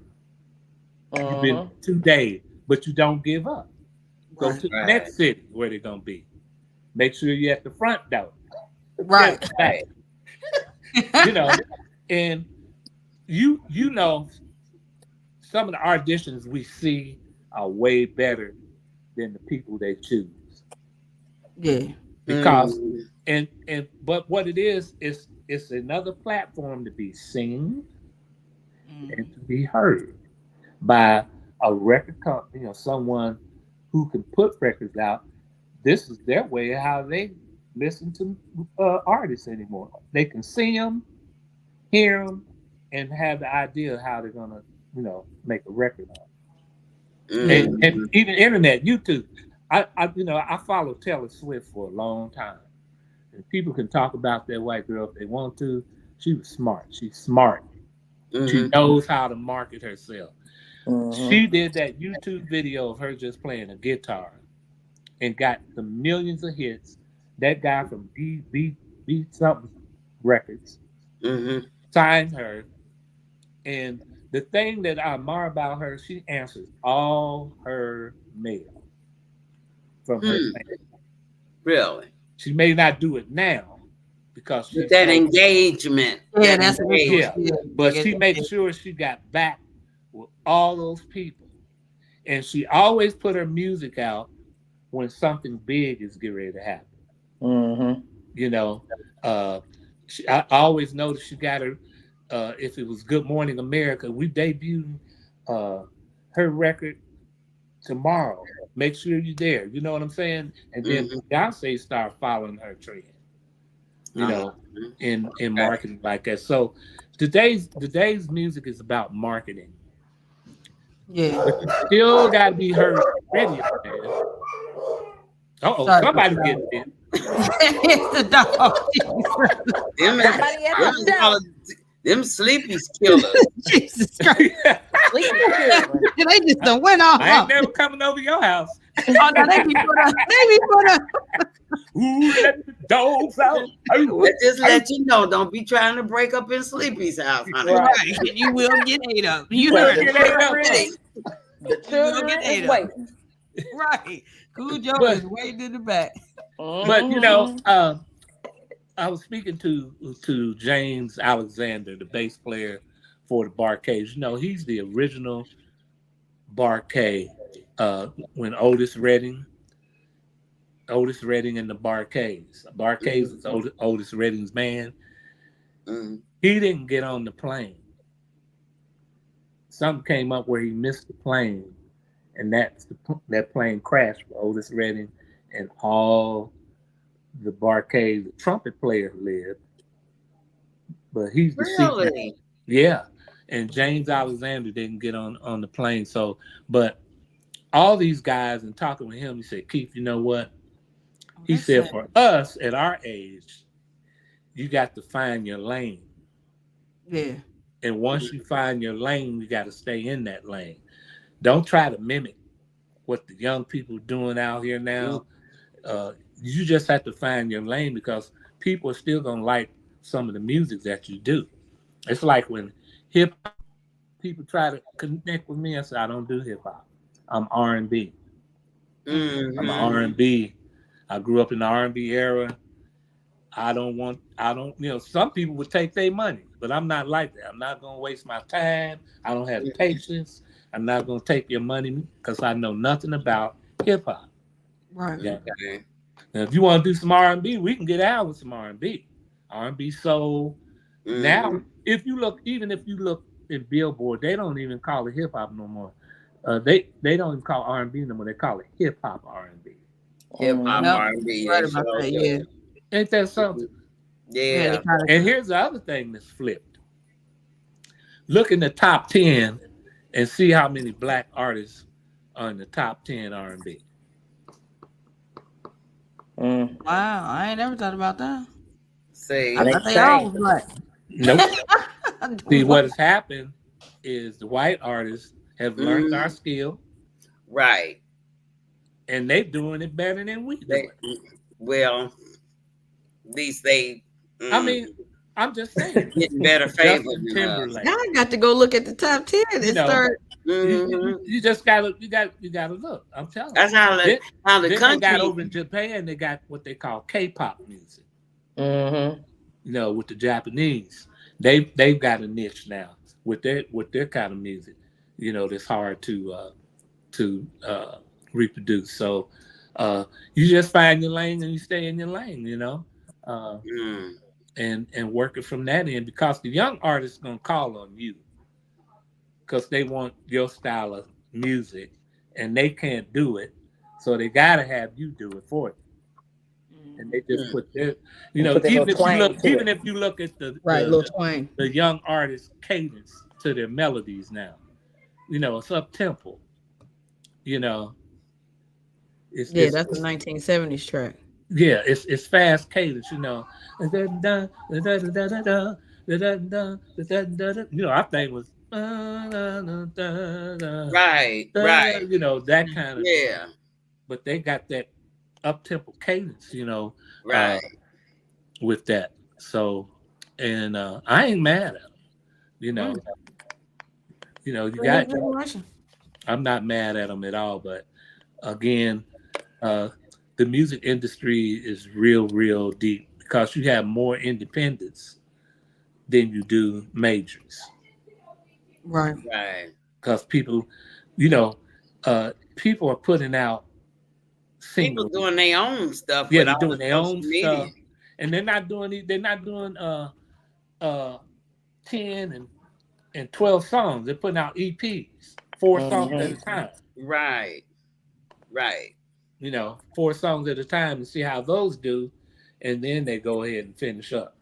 You've been 2 days, but you don't give up. Go to the next city where they're gonna be. Make sure you're at the front door. Right. You know, and you know some of the auditions we see are way better than the people they choose. Yeah. Because but what it is it's another platform to be seen and to be heard by a record company or someone who can put records out. This is their way of how they listen to artists anymore. They can see them, hear them, and have the idea of how they're gonna, make a record on. And even internet, YouTube. I follow Taylor Swift for a long time, and people can talk about that white girl if they want to. She was smart. She's smart. She knows how to market herself. She did that YouTube video of her just playing a guitar and got the millions of hits. That guy from B something records signed her. And the thing that I admire about her, she answers all her mail from her fans. Really? She may not do it now because she's that engagement. Yeah, that's but she makes sure she got back with all those people. And she always put her music out when something big is getting ready to happen. I always noticed she got her. If it was Good Morning America, we debuted her record tomorrow. Make sure you're there. You know what I'm saying? And then Beyonce started following her trend. In marketing like that. So today's music is about marketing. Yeah. But you still got to be heard on radio, man. Somebody's getting it. It's the dog. Them sleepies killers. Jesus Christ. They just done went off. I ain't never coming over your house. Oh, no, they be put up. Ooh, let the dogs out. Just let you know, don't be trying to break up in Sleepy's house, honey. Right. You will get ate up. You will get ate up. The children is waiting. Right. Cool Joe is waiting in the back. But I was speaking to James Alexander, the bass player for the Bar-Kays. He's the original Bar-Kay when Otis Redding and the Bar-Kays. Bar-Kays is Otis Redding's man. He didn't get on the plane. Something came up where he missed the plane, and that plane crashed for Otis Redding and all the Bar-Kays. The trumpet player lived, but he's the secret. Yeah, and James Alexander didn't get on the plane. So, but all these guys, and talking with him, he said, Keith, you know what? He said, for us at our age, you got to find your lane. Yeah. And once you find your lane, you got to stay in that lane. Don't try to mimic what the young people are doing out here now. You just have to find your lane, because people are still gonna like some of the music that you do. It's like when hip hop people try to connect with me, I say I don't do hip hop. I'm R&B. I'm an Mm-hmm. R&B. I grew up in the R&B era. I don't, some people would take their money, but I'm not like that. I'm not going to waste my time. I don't have the patience. I'm not going to take your money because I know nothing about hip hop. Right. Yeah. Okay. Now, if you want to do some R&B, we can get out with some R&B. R&B soul. Mm-hmm. Now, if you look, even if you look at Billboard, they don't even call it hip hop no more. They don't even call R&B no more. They call it hip hop R&B. Hip hop Yep. R&B, Right they about sure that. Yeah. do. Ain't that something? Yeah. They Yeah. kind of. And here's the other thing that's flipped. Look in the top 10 and see how many black artists are in the top 10 R&B. Wow. I ain't never thought about that. I See. thought they all was black. Nope. See, What? what has happened is the white artists have learned our Mm, skill right. and they're doing it better than we do They, it. well, at least they I mm, mean, I'm just saying. getting better favor Justin than us. Now Timberlake, I got to go look at the top 10 you and know, start. Hmm. you just gotta look. I'm telling That's you. how the Then they got country. over in Japan, they got what they call K-pop music. Mm-hmm. With the Japanese, they've got a niche now with their kind of music. That's hard to reproduce. So you just find your lane and you stay in your lane. Uh, Mm, and work it from that end because the young artists gonna call on you because they want your style of music and they can't do it, so they gotta have you do it for them. And they just mm, put their, And put that little twang to even it. if you look at the Right, the Lil Twain. the young artist cadence to their melodies now, it's up tempo. You know, Yeah, that's the it's 1970s track. yeah, it's fast cadence. Our thing was right. Right. that kind of, Yeah. but they got that up tempo cadence. Uh, Right. with that. So, and I ain't mad at them. You know, Mm. you New got. generation. I'm not mad at them at all. But again, uh, the music industry is real, real deep because you have more independents than you do majors. Right. Right. Because people, you know, people are putting out People singles. doing their own stuff Yeah, with they're all doing the their social own media. stuff, and they're not doing uh 10 and 12 songs. They're putting out EPs, 4 songs at a Mm-hmm. time. Right. Right. 4 songs at a time and see how those do, and then they go ahead and finish up.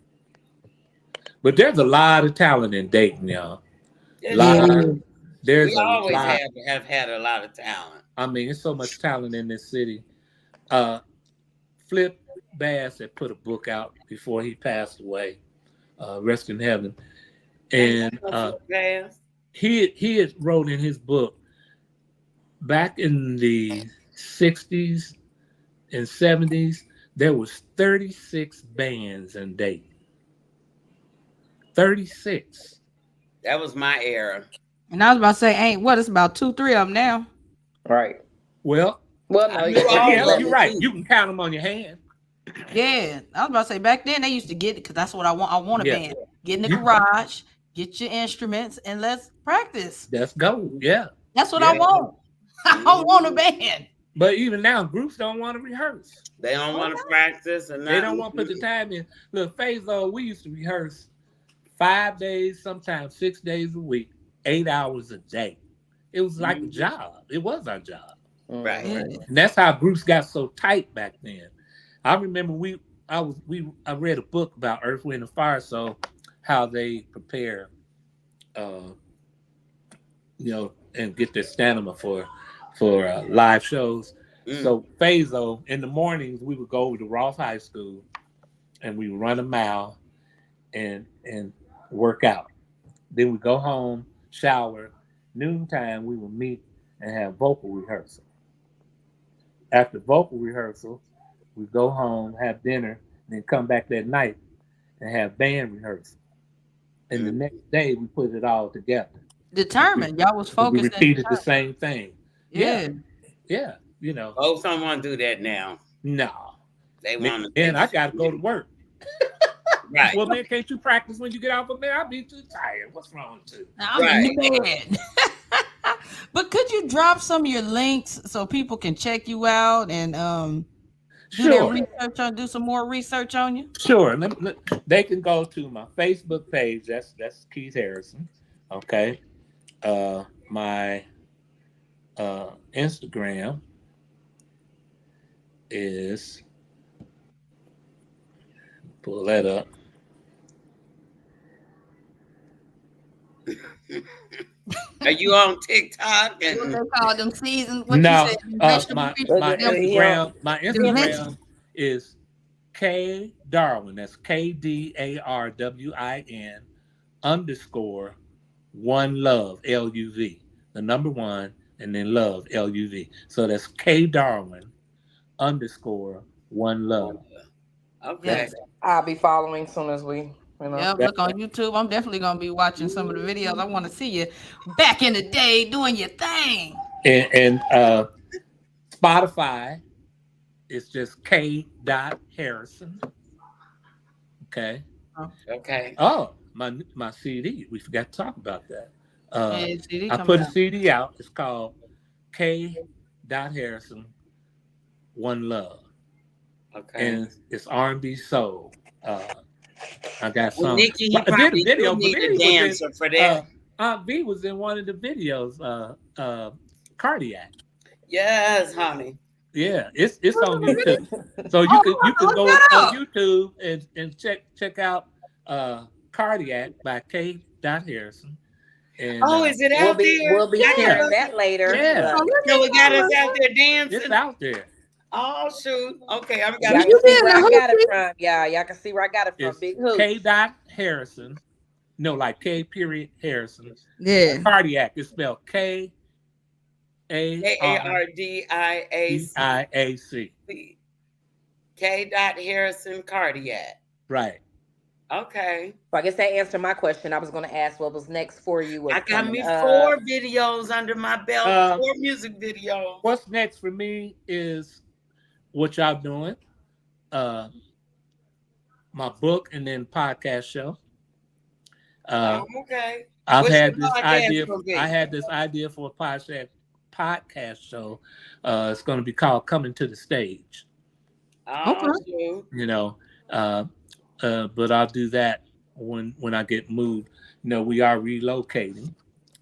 But there's a lot of talent in Dayton, y'all. It Yeah. Lot. sure. We There's a always lot. have had a lot of talent. I mean, it's so much talent in this city. Uh, Flip Bass had put a book out before he passed away, rest in heaven, Ain't and no flip gas. he had wrote in his book back in the '60s and '70s there was 36 bands in Dayton. 36. That was my era. And I was about to say, ain't what? It's about two, three of them now. Right. Well, Well, I no, you knew got all different yeah, of you're them levels. right. too. You can count them on your hand. Yeah, I was about to say back then they used to get it because that's what I want. I want a Yeah, band. Get in the you garage, get your instruments, and let's practice. let's go. Yeah, That's what I yeah. want. I don't want a Mhm. band. But even now, groups don't want to rehearse. They don't Why want to not? practice or They don't nothing. want to put the time in. Look, Fazo, we used to rehearse 5 days, sometimes 6 days a week, 8 hours a day. It was like a Mhm. job. It was our job. Right. Yeah. Mm-hmm. And that's how groups got so tight back then. I remember I read a book about Earth, Wind, and Fire, so how they prepare, uh, and get their stamina for live shows. Mm. So Fazo, in the mornings, we would go over to Ross High School and we would run a mile and work out. Then we go home, shower. Noontime, we would meet and have vocal rehearsal. After vocal rehearsal, we go home, have dinner, then come back that night and have band rehearsal. And the next day we put it all together. Determined. Y'all was We focused. repeated the same thing. Yeah. Yeah. You know. Both don't want to do that now. No. They want to. And I got to go to work. Right. Well, man, can't you practice when you get off of there? I'll be too tired. What's wrong with you? I'm in the bed. But could you drop some of your links so people can check you out and do some more research on you? Sure. They can go to my Facebook page. That's Keith Harrison. Okay. My Instagram is, pull that up. Are you on TikTok? And what they call them seasons? No, my Instagram is K Darwin. That's KDARWIN _ 1 love LUV. The number 1 and then love LUV. So that's K Darwin _ 1 love. Okay. Yes. I'll be following as soon as we. Yep, look on YouTube. I'm definitely gonna be watching some of the videos. I want to see you back in the day doing your thing. And Spotify, it's just K. Harrison. Okay. Okay. Oh, my CD. We forgot to talk about that. CD I put a CD out. It's called K. Harrison 1 Love. Okay. And it's R&B soul. I got some. Well, Nikki, you probably need a dancer for that. Aunt V was in one of the videos. Cardiac. Yes, honey. Yeah, it's on YouTube. So you can go on YouTube and check out Cardiac by K. Harrison. And, is it out there? We'll be sharing that later. Yeah. So we got us out there dancing. It's out there. Oh shoot! Okay, I'm Y'all can see where I got it from. Yeah, y'all can see where I got it from. It's Big Hoop. K. Harrison. No, like K. Harrison. Yeah. Cardiac is spelled KARDIAC. K. Harrison Cardiac. Right. Okay. So I guess that answered my question. I was going to ask what was next for you. I got me 4 videos under my belt, 4 music videos. What's next for me is what y'all doing, my book, and then podcast show. Okay. I've had this idea. I had this idea for a podcast show. It's going to be called "Coming to the Stage." Okay. You know, but I'll do that when I get moved. You know, we are relocating.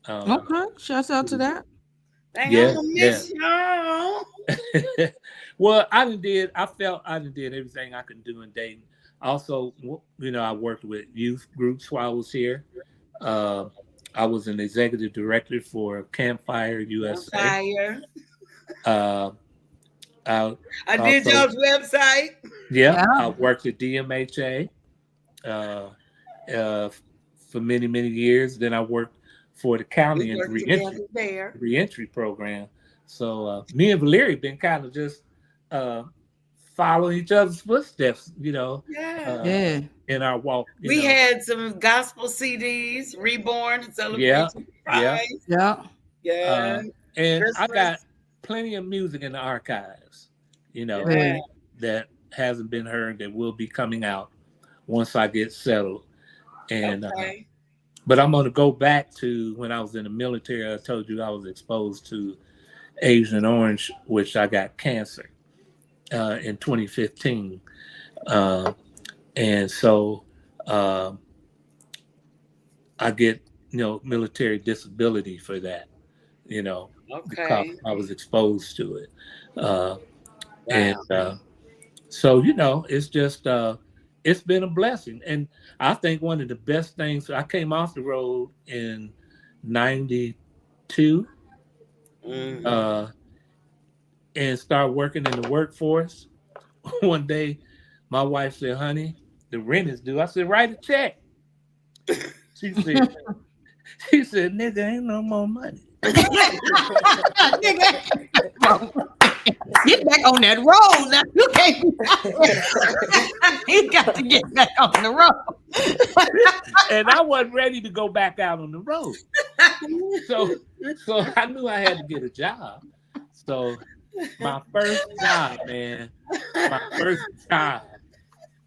Okay. Shouts out to that. Yeah. Miss y'all. Well, I felt I did everything I could do in Dayton. Also, you know, I worked with youth groups while I was here. I was an executive director for Campfire USA. I did y'all's website. Yeah, I worked at DMHA for many, many years. Then I worked for the county in the reentry program. So me and Valerie been kind of just following each other's footsteps, you know, in our walk. We had some gospel CDs, Reborn, Celebration. Yeah. And I got plenty of music in the archives, you know, that hasn't been heard, that will be coming out once I get settled. And but I'm going to go back to when I was in the military. I told you I was exposed to Agent Orange, which I got cancer in 2015. And so I get, you know, military disability for that, you know, because I was exposed to it. And so, you know, it's just, it's been a blessing. And I think one of the best things, I came off the road in 92 and started working in the workforce. One day, my wife said, honey, the rent is due. I said, write a check. She said, nigga, ain't no more money. Get back on that road. Now you can't. You got to get back on the road. And I wasn't ready to go back out on the road. So I knew I had to get a job. So my first job, man,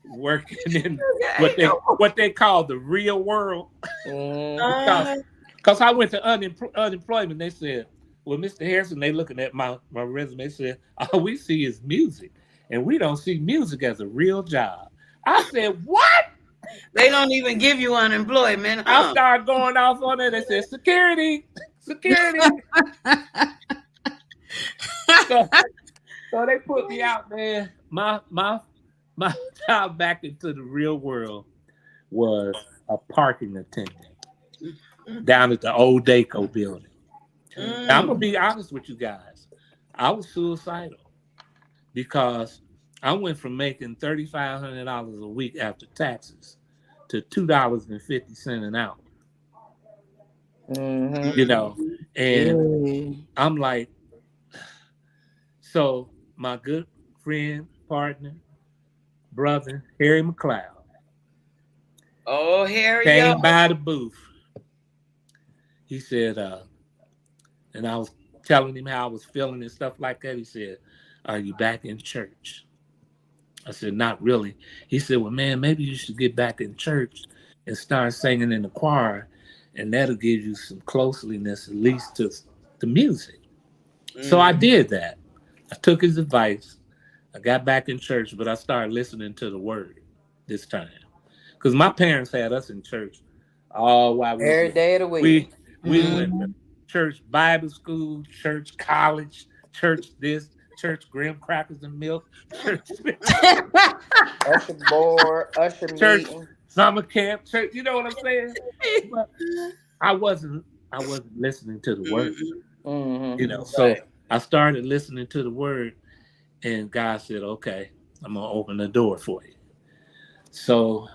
working in what they call the real world. Because I went to unemployment. They said, well, Mr. Harrison, they looking at my resume, they said, all we see is music. And we don't see music as a real job. I said, what? They don't even give you unemployment. I started going off on it. They said, security. So they put me out, man. My job back into the real world was a parking attendant down at the old Dayton building. Now, I'm gonna be honest with you guys. I was suicidal because I went from making $3,500 a week after taxes to $2.50 an hour. You know, and I'm like, so my good friend, partner, brother, Harry McLeod. Oh, Harry came by the booth. He said, and I was telling him how I was feeling and stuff like that. He said, are you back in church? I said, not really. He said, well, man, maybe you should get back in church and start singing in the choir, and that'll give you some closeliness, at least to the music. So I did that. I took his advice. I got back in church, but I started listening to the word this time. Because my parents had us in church all while every day of the week. We went to church Bible school, church college, church this, church graham crackers and milk, church usher board, usher church meeting, summer camp, church. You know what I'm saying? But I wasn't listening to the word. You know, so I started listening to the word, and God said, "Okay, I'm gonna open the door for you." So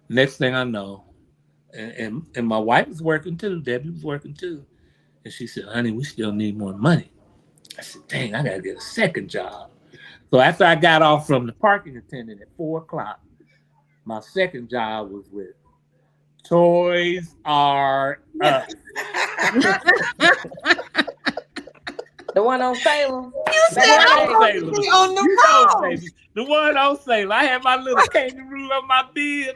next thing I know, and my wife was working too. Debbie was working too, and she said, "Honey, we still need more money." I said, "Dang, I gotta get a second job." So after I got off from the parking attendant at 4:00, my second job was with Toys R Us. The one on Salem. You said I'm going to be on the road. The one on Salem. I had my little kangaroo on my bed.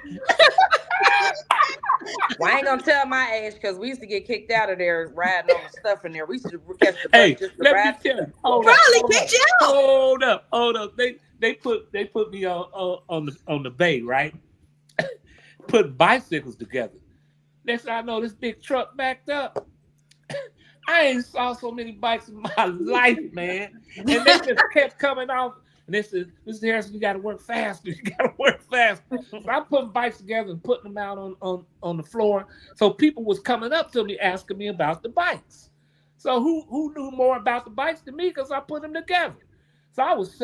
Well, I ain't gonna tell my age because we used to get kicked out of there riding on the stuff in there. We used to catch the bus just to ride. Probably kicked you out. Hold up. They put me on the bay, right? Put bicycles together. Next thing I know, this big truck backed up. I ain't saw so many bikes in my life, man. And they just kept coming off. And they said, Mr. Harrison, you got to work faster. You got to work faster. So I'm putting bikes together and putting them out on the floor. So people was coming up to me asking me about the bikes. So who knew more about the bikes than me because I put them together. So I was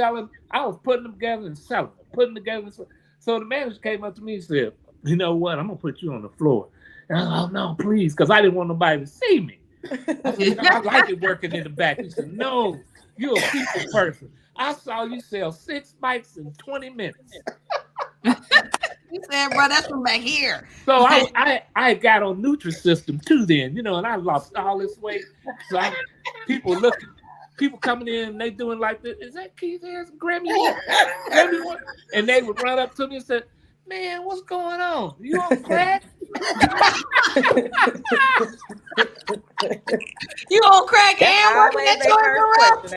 putting them together and selling them, putting them together. So the manager came up to me and said, you know what, I'm going to put you on the floor. And I was like, oh, no, please, because I didn't want nobody to see me. I said, I like it working in the back. He said, no, you're a people person. I saw you sell 6 bikes in 20 minutes. You said, bro, that's from back here. So I got on Nutrisystem too then, you know, and I lost all this weight. So people coming in and they doing like this. Is that Keith Harrison? Grammy one? And they would run up to me and say, man, what's going on? You on crack? You on crack and working at Toys R Us?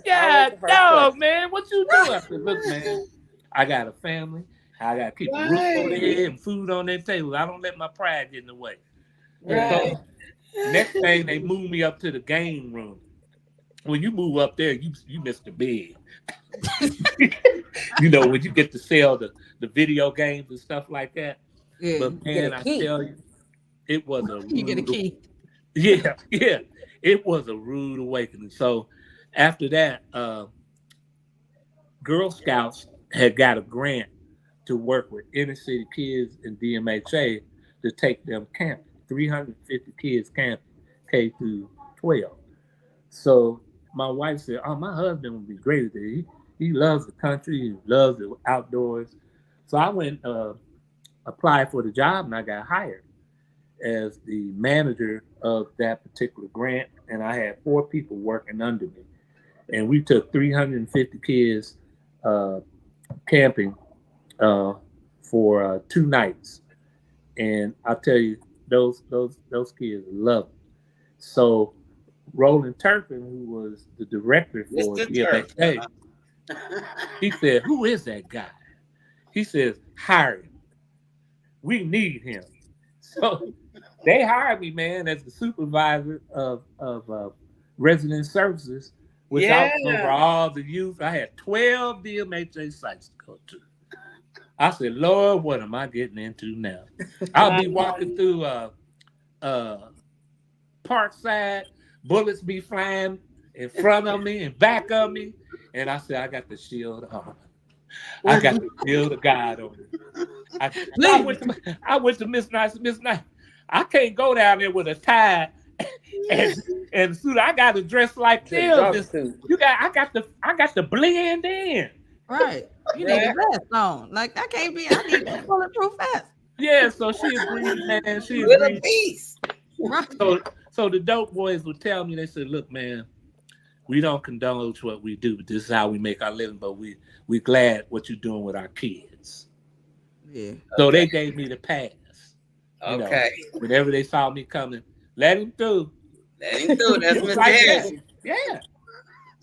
Yeah, no, man. What you doing? I said, look, man, I got a family. I got to keep a roof over their head and food on their table. I don't let my pride get in the way. Right. So, next thing, they moved me up to the game room. When you move up there, you miss the bed. You know, when you get to sell the video games and stuff like that. Yeah, but man, I tell you, it was a you get a key. Yeah, it was a rude awakening. So after that, Girl Scouts had got a grant to work with inner city kids in DMHA to take them camping. 350 kids camping, K through 12. So my wife said, "Oh, my husband would be great at it. He loves the country. He loves the outdoors." So I went applied for the job, and I got hired as the manager of that particular grant. And I had 4 people working under me, and we took 350 kids uh, camping uh, for 2 nights. And I'll tell you, those kids love it. So Roland Turpin, who was the director for Mr. Turk. DMXA, he said, "Who is that guy?" He says, "Hire him. We need him." So they hired me, man, as the supervisor of resident services, which I was over Yeah. all the youth. I had 12 DMHA sites to go to. I said, "Lord, what am I getting into now?" I'll be walking through Parkside, bullets be flying in front of me and back of me, and I said, "I got the shield on. I got the shield of God on me." I went to Miss Nice. Miss Nice, I can't go down there with a tie and and suit. I got to dress like this. I got to blend in. Right. You need a vest on. Like I need a bulletproof vest. Yeah, so she agreed, man. She With a agreed. piece. Right. So the dope boys would tell me, they said, "Look, man, we don't condone what we do, but this is how we make our living. But we glad what you're doing with our kids." Yeah. So they gave me the pass. You know, Okay. whenever they saw me coming, let him through. Let him through. That's It was Mr. like Harrison. that. Yeah.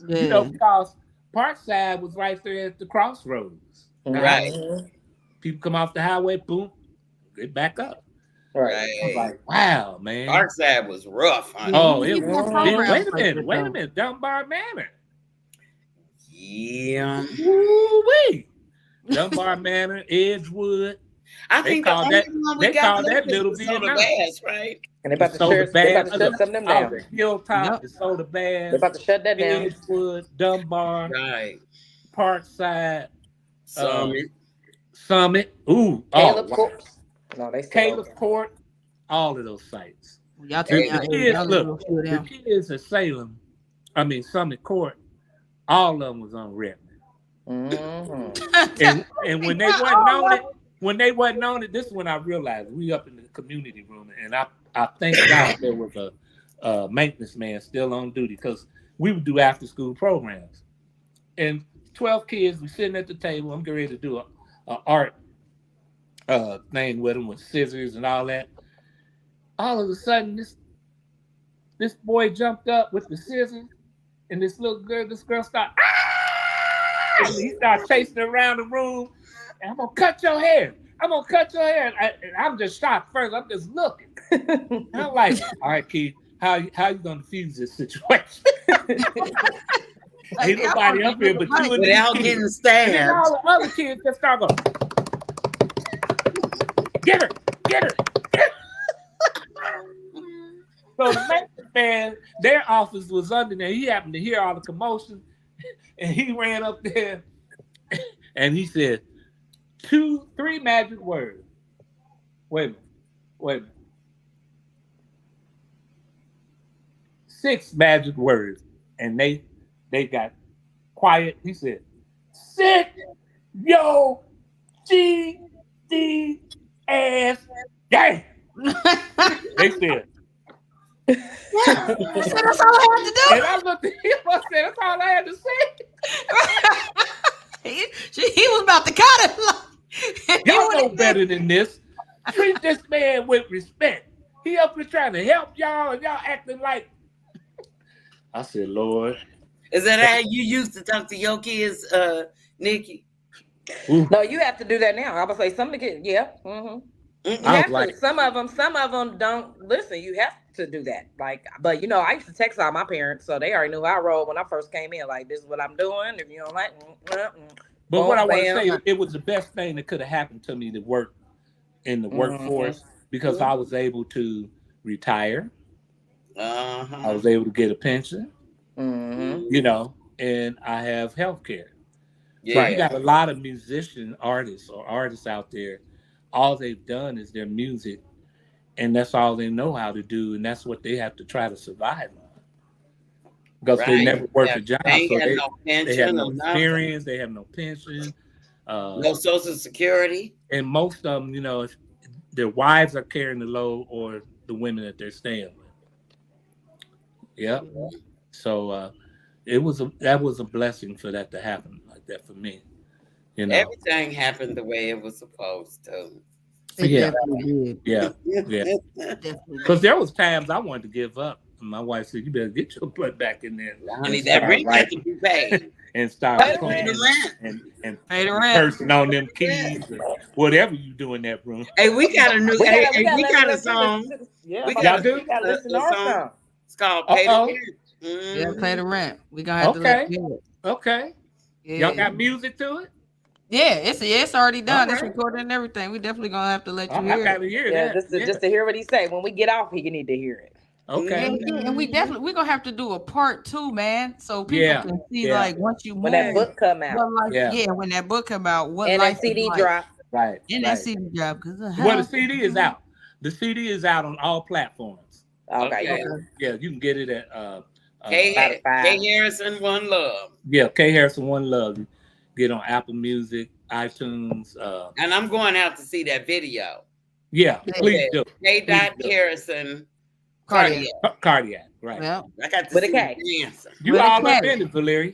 Yeah. You know, because Parkside was right there at the crossroads. Right. People come off the highway, boom, get back up. Right. I was like, wow, man. Parkside was rough, honey. Oh, it was. programs Wait a like that, minute. Dunbar Manor. Yeah. Woo-wee. Dunbar Manor, Edgewood. I They think the call only that- one we they got call left that is Little the Soda Vietnam. Bass, right? And they about to Soda shut some of them Bass, down. the Hilltop, Yep. the Soda Bass, They're about to shut that down. Edgewood, Dunbar, Right. Parkside, Summit. Summit. Ooh, Caleb wow. Court. No, they still Caleb open. Court, all of those sites. Y'all tell me The y'all kids, y'all look, little few of the them. kids at Summit Court, all of them was on Redmond. And when they wasn't on it, this is when I realized we up in the community room, and I thank God there was a maintenance man still on duty, because we would do after school programs. And 12 kids, we sitting at the table. I'm getting ready to do a art thing with them with scissors and all that. All of a sudden, this boy jumped up with the scissors, and this girl started. And he started chasing around the room, and "I'm gonna cut your hair. I'm gonna cut your hair." And I'm just shocked first. I'm just looking. And I'm like, "All right, Keith, how you gonna defuse this situation?" Ain't nobody up here but you and these Without kids. getting And then stabbed. all the other kids just start going, "Get her, get her, get her." So the maintenance man, their office was under there. He happened to hear all the commotion, and he ran up there, and he said, 3 magic words. Wait a minute. 6 magic words, and they got quiet. He said, "Sit your GD ass down." They said. That's all I had to do. And I looked at him. I said, "That's all I had to say." he was about to cut it. Y'all know better than this. Treat this man with respect. He up here trying to help y'all, and y'all acting like. I said, "Lord." Is that how you used to talk to your kids, Nikki? No, you have to do that now. I would say some of the kids, yeah. Mm-hmm. You I have was like, to. Some of them don't listen. You have to do that. Like, but I used to text all my parents, so they already knew how I rolled when I first came in. Like, this is what I'm doing. If you don't like, but what I want to say, it was the best thing that could have happened to me to work in the workforce, because I was able to retire. I was able to get a pension, and I have health care. So you got a lot of artists out there. All they've done is their music, and that's all they know how to do, and that's what they have to try to survive on. because they Right. never worked a They job, ain't so got no they have pension no or nothing. experience, they have no pension, No Social Security. and most of them, their wives are carrying the load, or the women that they're staying with. Yep. So that was a blessing for that to happen like that for me. Everything happened the way it was supposed to. It Yeah. definitely did. Yeah. Definitely Because did. there was times I wanted to give up. And my wife said, "You better get your butt back in there, Honey, and that start rent got to writing be paid. and start Pay the playing rent. and Pay the rent. cursing on them keys, or whatever you do in that room." Hey, we got a new. We Hey, gotta we got a let people song. listen to yeah, We but got Y'all we gotta listen to a our song. song. It's called "Pay the Uh-oh. Rent." Yeah, pay the rent. We gonna have to Okay. let you do it. Okay. Yeah. Y'all got music to it? Yeah, it's already done. All It's right. recorded and everything. We definitely gonna have to let you I hear it. gotta hear Yeah, that. just to hear what he say. When we get off, he need to hear it. Okay. Yeah, and we're gonna have to do a part 2, man, so people Yeah. can see Yeah. like once you move, When that book come out. what life. Yeah. Yeah, when that book come out, what And life that CD is like. drop. Right. And right. that CD drop, because Well, the CD is out. The CD is out on all platforms. Okay. Okay. Yeah, you can get it at K Spotify. Harrison, One Love. yeah, K Harrison One Love. Get on Apple Music, iTunes. And I'm going out to see that video. Yeah, please do. K. Please do. Harrison Cardiac. Cardiac, right? Yeah. I got to With a see K. the dancer. You With a all up K. in it, Valeria.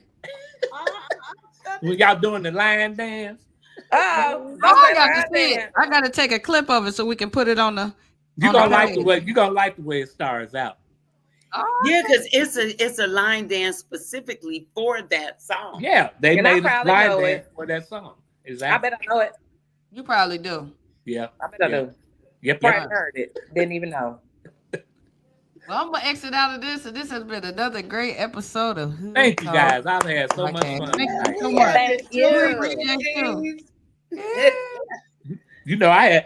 When y'all doing the line dance, Oh, Oh, I don't got to say see that. it. I got to take a clip of it so we can put it on the. you on gonna the like the page. way it stars out. Oh, Yeah, because it's a line dance specifically for that song. Yeah, they And I made a probably line know dance it. for that song. I Exactly. bet I know it. you probably do. Yeah. I bet I do. Yep. Probably Yep. heard it. Didn't even know. Well, I'm gonna exit out of this, and this has been another great episode of Hood Thank you Talk guys. I've had so much Podcast. fun. Thank you tonight. so much. Thank We you. appreciate you. Yeah. I had